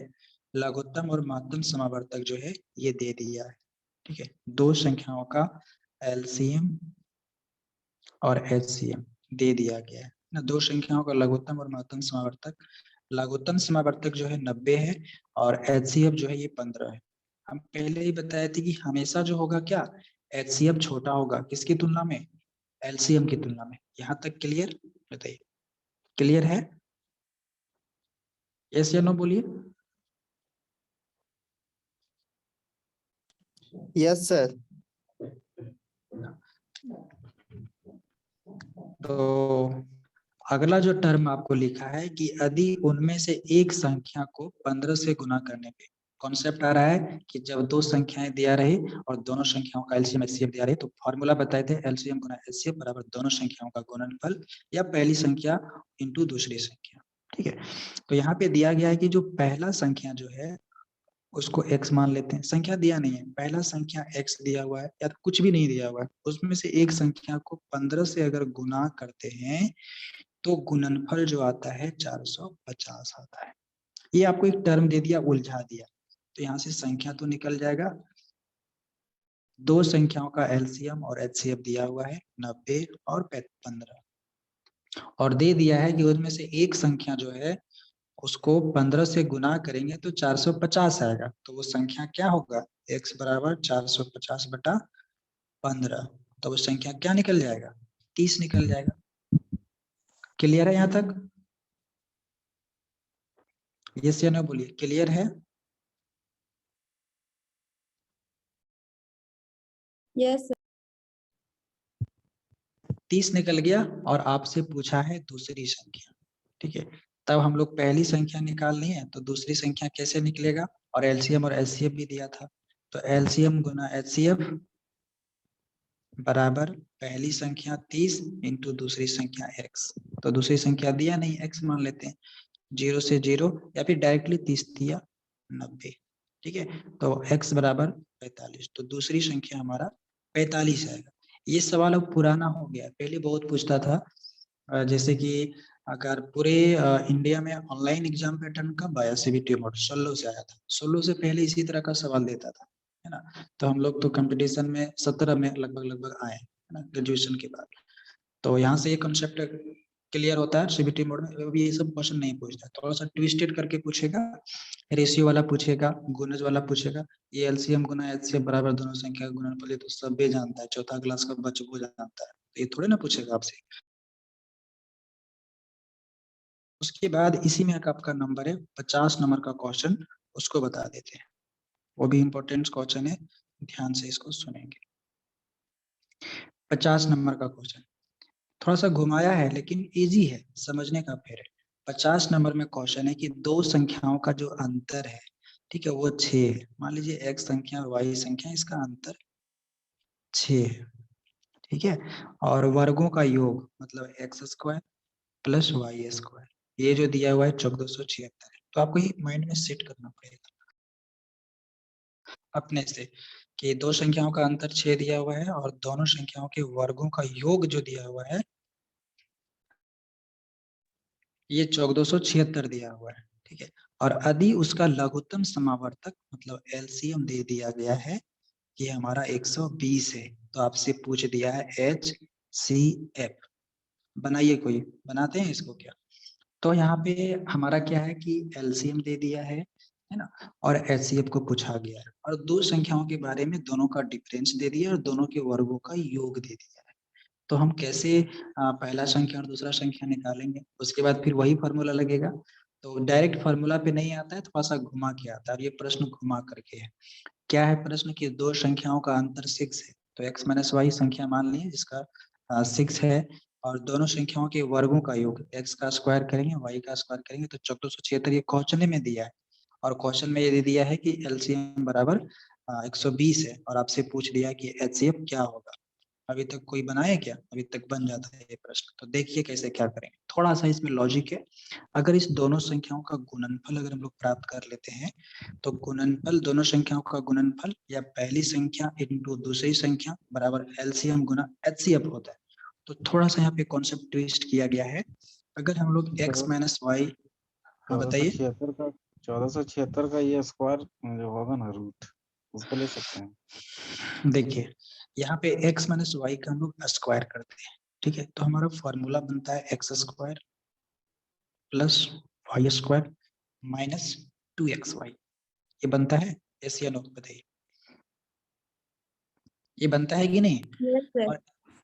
लघुत्तम और महत्तम समावर्तक जो है ये दे दिया है। ठीक है, दो संख्याओं का एलसीएम और एचसीएम दे दिया गया है ना। दो संख्याओं का लघुत्तम और महत्तम समावर्तक, लघुत्तम समावर्तक जो है 90 है और एचसीएफ जो है ये 15 है। हम पहले ही बताए थे कि हमेशा जो होगा क्या एचसीएफ छोटा होगा किसकी तुलना में, एलसीएम की तुलना में। यहाँ तक क्लियर, बताइए क्लियर है, यस या नो बोलिए। Yes sir. तो अगला जो टर्म आपको लिखा है कि यदि उनमें से एक संख्या को 15 से गुना करने पे, कॉन्सेप्ट आ रहा है कि जब दो संख्याएं दिया रहे और दोनों संख्याओं का एलसीएम एचसीएफ दिया रहे तो फॉर्मूला बताए थे एलसीएम गुना एचसीएफ बराबर दोनों संख्याओं का गुणनफल या पहली संख्या इंटू दूसरी संख्या। ठीक है, तो यहाँ पे दिया गया है कि जो पहला संख्या जो है उसको x मान लेते हैं। संख्या दिया नहीं है, पहला संख्या x दिया हुआ है या तो कुछ भी नहीं दिया हुआ है, उसमें से एक संख्या को 15 से अगर गुना करते हैं तो गुणनफल जो आता है 450 आता है। ये आपको एक टर्म दे दिया, उलझा दिया, तो यहाँ से संख्या तो निकल जाएगा। दो संख्याओं का एलसीएम और एचसीएफ दिया हुआ है 90 और 15, और दे दिया है कि उनमें से एक संख्या जो है उसको 15 से गुना करेंगे तो 450 आएगा। तो वो संख्या क्या होगा, x बराबर 450 बटा 15, तो वो संख्या क्या निकल जाएगा, 30 निकल जाएगा। क्लियर है यहाँ तक? यस या नो बोलिए, क्लियर है? यस 30 निकल गया और आपसे पूछा है दूसरी संख्या, ठीक है। तब हम लोग पहली संख्या निकालनी है तो दूसरी संख्या कैसे निकलेगा, और एलसीएम और एचसीएफ भी दिया था, तो एलसीएम गुना एचसीएफ बराबर पहली संख्या 30 इंटू दूसरी संख्या x। तो दूसरी संख्या दिया नहीं, x मान लेते हैं, 0 से 0 या फिर डायरेक्टली 30 दिया 90, ठीक है। तो x बराबर 45, तो दूसरी संख्या हमारा 45 आएगा। ये सवाल अब पुराना हो गया, पहले बहुत पूछता था, जैसे कि अगर पूरे इंडिया में ऑनलाइन एग्जाम पैटर्न कब आया, सीबीटी मोड 16 से आया था, 16 से पहले इसी तरह का सवाल देता था, है ना। तो हम लोग तो कंपटीशन में 17 में लगभग आए, है ना, ग्रेजुएशन के बाद। तो यहाँ से ये कॉन्सेप्ट क्लियर होता है सीबीटी मोड में। अभी ये सब क्वेश्चन नहीं पूछता, थोड़ा सा ट्विस्टेड करके पूछेगा, रेशियो वाला पूछेगा, गुणज वाला पूछेगा। ये एलसीएम गुना एचसीएफ बराबर दोनों संख्या का गुणनफल, ये तो सब भी जानता है, चौथा क्लास का बच्चा को जानता है, तो ये थोड़े ना पूछेगा आपसे। उसके बाद इसी में एक आपका नंबर है 50 नंबर का क्वेश्चन, उसको बता देते हैं, वो भी इम्पोर्टेंट क्वेश्चन है, ध्यान से इसको सुनेंगे। 50 नंबर का क्वेश्चन थोड़ा सा घुमाया है लेकिन इजी है, समझने का फेर है। 50 नंबर में क्वेश्चन है कि दो संख्याओं का जो अंतर है, ठीक है, वो 6 है। मान लीजिए x संख्या और y संख्या, इसका अंतर 6 है, ठीक है। और वर्गों का योग मतलब x square plus Y square, ये जो दिया हुआ है 1476 है। तो आपको ये माइंड में सेट करना पड़ेगा अपने से कि दो संख्याओं का अंतर 6 दिया हुआ है और दोनों संख्याओं के वर्गों का योग जो दिया हुआ है ये 1476 दिया हुआ है, ठीक है। और यदि उसका लघुत्तम समावर्तक मतलब एलसीएम दे दिया गया है कि हमारा 120 है, तो आपसे पूछ दिया है HCF, बनाइए, कोई बनाते हैं इसको क्या। तो यहाँ पे हमारा क्या है कि एलसीएम दे दिया है ना, और एचसीएफ को पूछा गया है, और दो संख्याओं के बारे में दोनों का डिफरेंस दे दिया और दोनों के वर्गों का योग दे दिया है। तो हम कैसे पहला संख्या और दूसरा संख्या निकालेंगे, उसके बाद फिर वही फॉर्मूला लगेगा। तो डायरेक्ट फॉर्मूला पे नहीं आता है, थोड़ा सा घुमा के आता है, और ये प्रश्न घुमा करके है। क्या है प्रश्न कि दो संख्याओं का अंतर 6 है, तो x माइनस वाई संख्या मान ली जिसका 6 है, और दोनों संख्याओं के वर्गों का योग x का स्क्वायर करेंगे y का स्क्वायर करेंगे तो 1476 ये क्वेश्चन में दिया है। और क्वेश्चन में ये दे दिया है कि एलसीएम बराबर 120 है, और आपसे पूछ दिया कि एचसीएफ क्या होगा। अभी तक कोई बनाया क्या, अभी तक बन जाता है ये प्रश्न। तो देखिए कैसे क्या करेंगे, थोड़ा सा इसमें लॉजिक है। अगर इस दोनों संख्याओं का गुणनफल अगर हम लोग प्राप्त कर लेते हैं, तो गुणनफल दोनों संख्याओं का गुणनफल या पहली संख्या इंटू दूसरी संख्या बराबर एलसीएम गुना एचसीएफ होता है। तो थोड़ा सा यहाँ पे कॉन्सेप्ट ट्विस्ट किया गया है। अगर हम लोग x माइनस वाई, हाँ बताइए, 1476 का ये स्क्वायर जो होगा ना रूट, उसको ले सकते हैं। देखिए यहाँ पे x माइनस वाई का हम लोग स्क्वायर करते हैं, ठीक है। तो हमारा फॉर्मूला बनता है x square plus Y square minus 2xy, ये बनता है, yes या नो बताइए, ये बनता है कि नहीं। Yes sir.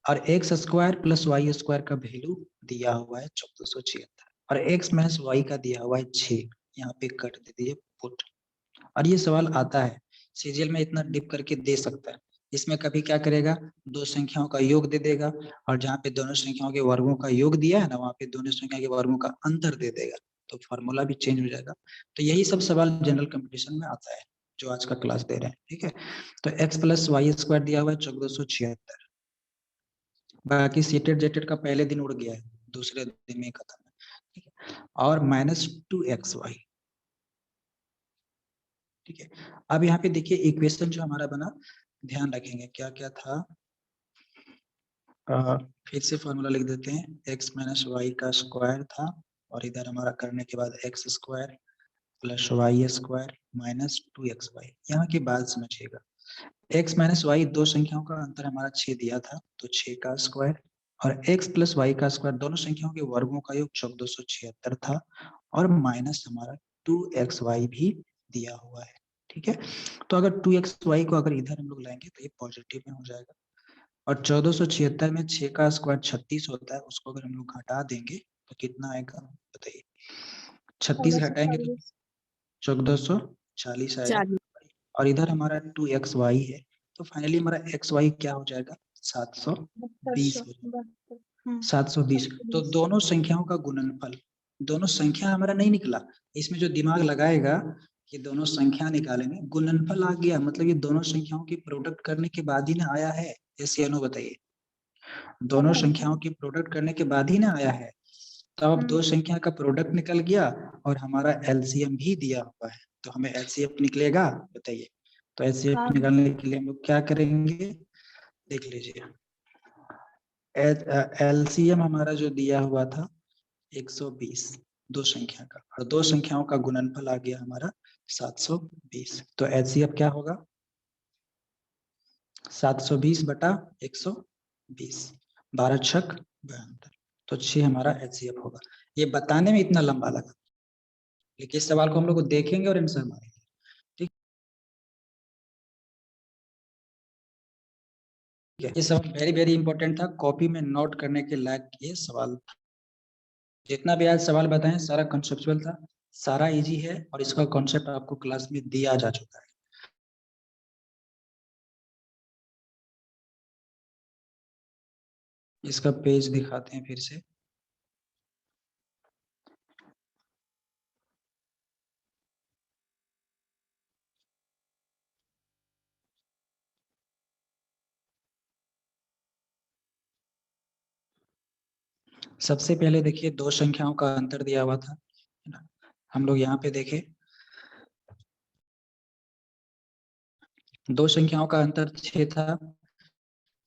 और x square plus Y square का वैल्यू दिया हुआ है 1476, और x माइनस वाई का दिया हुआ है 6, यहाँ पे कट दे दिए पुट। और ये सवाल आता है सीजीएल में, इतना डिप करके दे सकता है। इसमें कभी क्या करेगा, दो संख्याओं का योग दे देगा, और जहाँ पे दोनों संख्याओं के वर्गों का योग दिया है ना, वहाँ पे दोनों संख्या के वर्गों का अंतर दे देगा, तो फॉर्मूला भी चेंज हो जाएगा। तो यही सब सवाल जनरल कंपटीशन में आता है जो आज का क्लास दे रहे हैं, ठीक है। तो x प्लस वाई स्क्वायर दिया हुआ है 1476, बाकी सीटेड जेटेड का पहले दिन उड़ गया है, दूसरे दिन में खत्म है, ठीक है। और माइनस 2xy, ठीक है। अब यहाँ पे देखिए इक्वेशन जो हमारा बना, ध्यान रखेंगे क्या क्या था। फिर से फॉर्मूला लिख देते हैं, x माइनस वाई का स्क्वायर था और इधर हमारा करने के बाद X square plus Y square minus 2xy। यहाँ की बात समझिएगा, x माइनस वाई दो संख्याओं का अंतर हमारा 6 दिया था, तो 6 का स्क्वायर और x प्लस वाई का स्क्वायर दोनों संख्याओं के वर्गों का योग 1476 था और माइनस हमारा 2xy भी दिया हुआ है। ठीक है, तो अगर 2xy को अगर इधर हम लोग लाएंगे तो ये पॉजिटिव में हो जाएगा और 1476 में 6 का स्क्वायर 36 होता है, उसको अगर हम लोग घटा देंगे तो कितना आएगा बताइए। 36 घटाएंगे तो 1440 आएगा 40। और इधर हमारा 2xy है, तो फाइनली हमारा xy क्या हो जाएगा 720 हो जाएगा। 720, तो दोनों संख्याओं का गुणनफल, दोनों संख्या हमारा नहीं निकला, इसमें जो दिमाग लगाएगा ये दोनों संख्या निकालेंगे, गुणनफल आ गया, मतलब ये दोनों संख्याओं की प्रोडक्ट करने के बाद ही ना आया है। यस या नो बताइए, दोनों संख्याओं की प्रोडक्ट करने के बाद ही ना आया है। तो अब दो संख्या का प्रोडक्ट निकल गया और हमारा एलसीएम भी दिया हुआ है, तो हमें एलसीएम निकलेगा बताइए। तो एलसीएम निकालने के लिए हम लोग क्या करेंगे, देख लीजिए। एलसीएम हमारा जो दिया हुआ था 120 दो संख्या का, और दो संख्याओं का गुणनफल आ गया हमारा 720, तो एचसीएफ क्या होगा 720 बटा 120, 12 छक 72, तो 6 हमारा एचसीएफ होगा। ये बताने में इतना लंबा लगा, लेकिन इस सवाल को हम लोग को देखेंगे और आंसर मारेंगे। ठीक है, ये सब वेरी वेरी इंपॉर्टेंट था, कॉपी में नोट करने के लायक ये सवाल था। जितना भी आज सवाल बताएं सारा कंसेप्चुअल था, सारा इजी है और इसका कॉन्सेप्ट आपको क्लास में दिया जा चुका है। इसका पेज दिखाते हैं फिर से। सबसे पहले देखिए दो संख्याओं का अंतर दिया हुआ था, है ना। हम लोग यहाँ पे देखें, दो संख्याओं का अंतर 6 था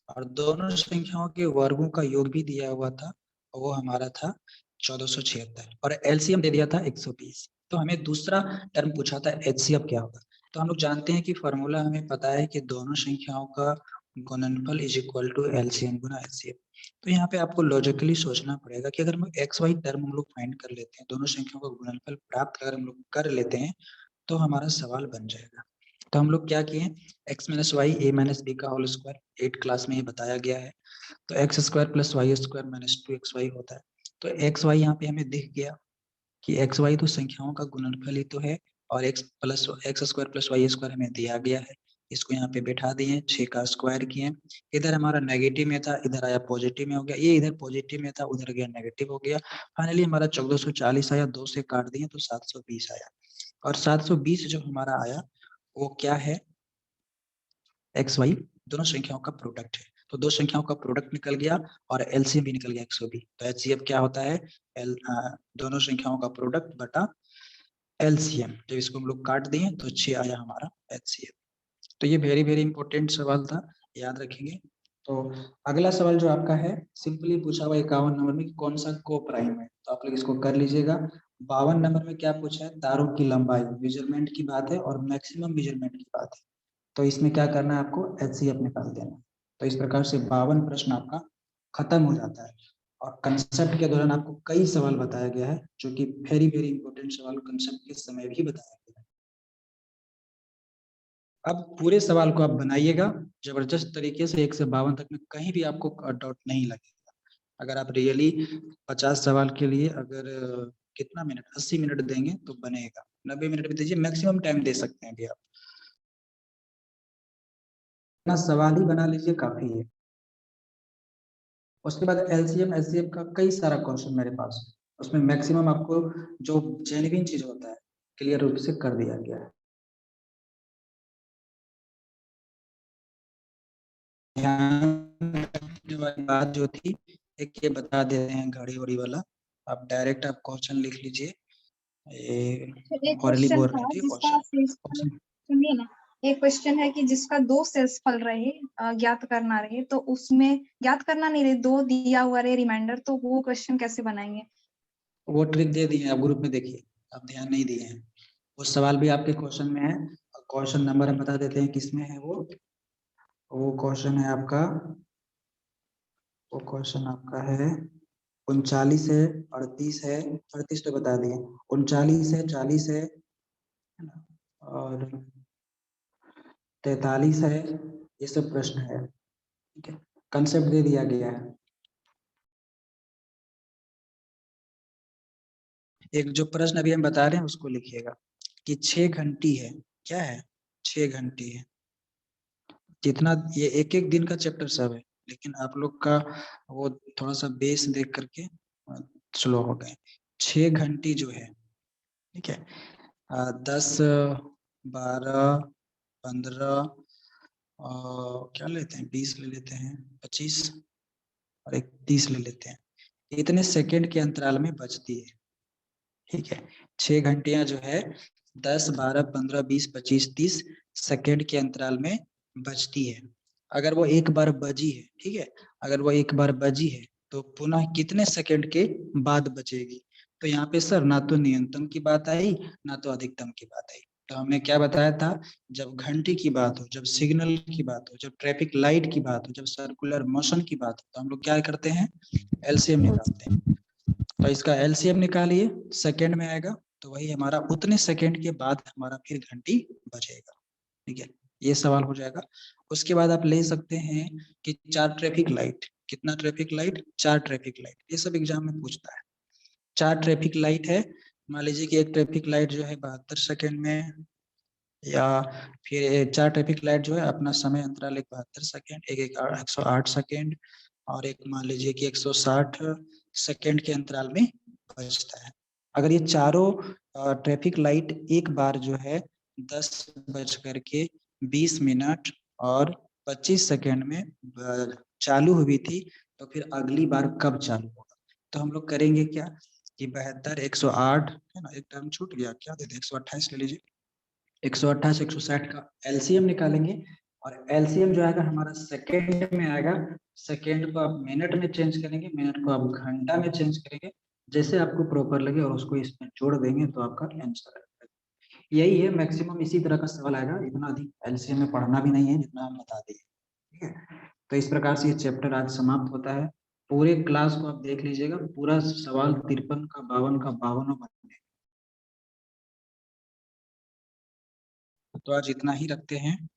और दोनों संख्याओं के वर्गों का योग भी दिया हुआ था, वो हमारा था 1476 और एलसीएम दे दिया था 120। तो हमें दूसरा टर्म पूछा था एचसीएफ क्या होगा। तो हम लोग जानते हैं कि फॉर्मूला हमें पता है कि दोनों संख्याओं का गुणनफल इज इक्वल टू एलसीएम गुना एचसीएफ। तो यहाँ पे आपको लॉजिकली सोचना पड़ेगा कि अगर हम एक्स वाई टर्म हम लोग फाइंड कर लेते हैं, दोनों संख्याओं का गुणनफल प्राप्त अगर हम लोग कर लेते हैं तो हमारा सवाल बन जाएगा। तो हम लोग क्या किए, x minus Y A minus B का होल स्क्वायर, 8 क्लास में ये बताया गया है। तो X square plus Y square minus 2xy होता है। तो एक्स वाई यहाँ पे हमें दिख गया कि एक्स वाई तो संख्याओं का गुणनफल ही तो है और X square plus Y square हमें दिया गया है। इसको यहाँ पे बैठा दिए, 6 का स्क्वायर किए, इधर हमारा नेगेटिव में था, इधर आया पॉजिटिव में हो गया, ये इधर पॉजिटिव में था उधर गया नेगेटिव हो गया। फाइनली हमारा 1440 आया, 2 से काट दिए तो 720 आया और 720 जो हमारा आया वो क्या है, एक्स वाई दोनों संख्याओं का प्रोडक्ट है। तो दो संख्याओं का प्रोडक्ट निकल गया और एलसीएम भी निकल गया 120। तो एचसीएफ क्या होता है, दोनों संख्याओं का प्रोडक्ट बटा एलसीएम। जब इसको हम लोग काट दिए तो 6 आया हमारा एचसीएफ। तो ये वेरी वेरी इंपॉर्टेंट सवाल था, याद रखेंगे। तो अगला सवाल जो आपका है सिंपली पूछा हुआ 51 नंबर में कौन सा को प्राइम है, तो आप लोग इसको कर लीजिएगा। 52 नंबर में क्या पूछा है, तारों की लंबाई मेजरमेंट की बात है और मैक्सिमम मेजरमेंट की बात है। तो इसमें क्या करना है, आपको एचसीएफ निकाल देना। तो इस प्रकार से 52 प्रश्न आपका खत्म हो जाता है और कंसेप्ट के दौरान आपको कई सवाल बताया गया है जो कि वेरी वेरी इंपॉर्टेंट सवाल कंसेप्ट के समय भी बताया गया है। अब पूरे सवाल को आप बनाइएगा जबरदस्त तरीके से, 1 से 52 तक में कहीं भी आपको डाउट नहीं लगेगा। अगर आप रियली 50 सवाल के लिए अगर कितना मिनट 80 मिनट देंगे तो बनेगा, 90 मिनट भी दीजिए, मैक्सिमम टाइम दे सकते हैं अभी आप। ना सवाल ही बना लीजिए काफी है। उसके बाद एलसीएम एचसीएफ का कई सारा क्वेश्चन मेरे पास है, उसमें मैक्सिमम आपको जो जेन्युइन चीज होता है क्लियर रूप से कर दिया गया है। बात जो थी एक ये बता दे रहे हैं घड़ी वड़ी वाला, आप डायरेक्ट आप क्वेश्चन लिख लीजिए। ये ऑरली बोल रहे थे क्वेश्चन, सुनिए ना, एक क्वेश्चन है कि जिसका 2 शेषफल रहे ज्ञात करना रहे, तो उसमें ज्ञात करना नहीं रहे, 2 दिया हुआ रहे रिमाइंडर, तो वो क्वेश्चन कैसे बनाएंगे? वो ट्रिक दे दिए हैं आप ग्रुप में, देखिए आप ध्यान नहीं दिए हैं। वो सवाल भी आपके क्वेश्चन में है, क्वेश्चन नंबर हम बता देते हैं किसमें है वो क्वेश्चन है आपका, वो क्वेश्चन आपका है 39 है, 38 है, 38 तो बता दिए, 39 है, 40 है ना, और 43 है, ये सब प्रश्न है। ठीक है, कंसेप्ट दे दिया गया है। एक जो प्रश्न अभी हम बता रहे हैं उसको लिखिएगा कि 6 घंटी है, क्या है 6 घंटी है। जितना ये एक एक दिन का चैप्टर सब है, लेकिन आप लोग का वो थोड़ा सा बेस देख करके स्लो हो गए। 6 घंटी जो है, ठीक है, 10, 12, 15 क्या लेते हैं, 20 ले लेते हैं, 25 और 30 ले लेते हैं, इतने सेकंड के अंतराल में बजती है। ठीक है, 6 घंटियां जो है 10, 12, 15, 20, 25, 30 सेकंड के अंतराल में बजती है। अगर वो एक बार बजी है, ठीक है, अगर वो एक बार बजी है तो पुनः कितने सेकंड के बाद बजेगी। तो यहाँ पे सर ना तो न्यूनतम की बात आई ना तो अधिकतम की बात आई। तो हमने क्या बताया था, जब घंटी की बात हो, जब सिग्नल की बात हो, जब ट्रैफिक लाइट की बात हो, जब सर्कुलर मोशन की बात हो, तो हम लोग क्या करते हैं, एलसीएम निकालते हैं। तो इसका एलसीएम निकालिए, सेकंड में आएगा, तो वही हमारा उतने सेकंड के बाद हमारा फिर घंटी बजेगा। ठीक है, ये सवाल हो जाएगा। उसके बाद आप ले सकते हैं कि 4 ट्रैफिक लाइट, कितना ट्रैफिक लाइट, 4 ट्रैफिक लाइट, ये सब एग्जाम में पूछता है। 4 ट्रैफिक लाइट है, मान लीजिए कि एक ट्रैफिक लाइट जो है 72 सेकंड में, या फिर 4 ट्रैफिक लाइट जो है अपना समय अंतराल 72 सेकंड, एक 108 सेकंड, और एक मान लीजिए कि 160 सेकंड के अंतराल में बजता है। अगर ये चारों ट्रैफिक लाइट एक बार जो है 10:20 और 25 सेकंड में चालू हुई थी, तो फिर अगली बार कब चालू होगा। तो हम लोग करेंगे क्या कि 72, 108 है ना, एक टर्म छूट गया, क्या देते 128 ले लीजिए, 128, 160 का एलसीएम निकालेंगे, और एलसीएम जो आएगा हमारा सेकेंड में आएगा। सेकेंड को आप मिनट में चेंज करेंगे, मिनट को आप घंटा में चेंज करेंगे, जैसे आपको प्रॉपर लगे, और उसको इसमें जोड़ देंगे तो आपका आंसर आएगा। यही है, मैक्सिमम इसी तरह का सवाल आएगा, इतना अधिक एलसीएम में पढ़ना भी नहीं है जितना हम बता दिए। ठीक है, तो इस प्रकार से ये चैप्टर आज समाप्त होता है। पूरे क्लास को आप देख लीजिएगा, पूरा सवाल 53 का 52 का 52 बने। तो आज इतना ही रखते हैं।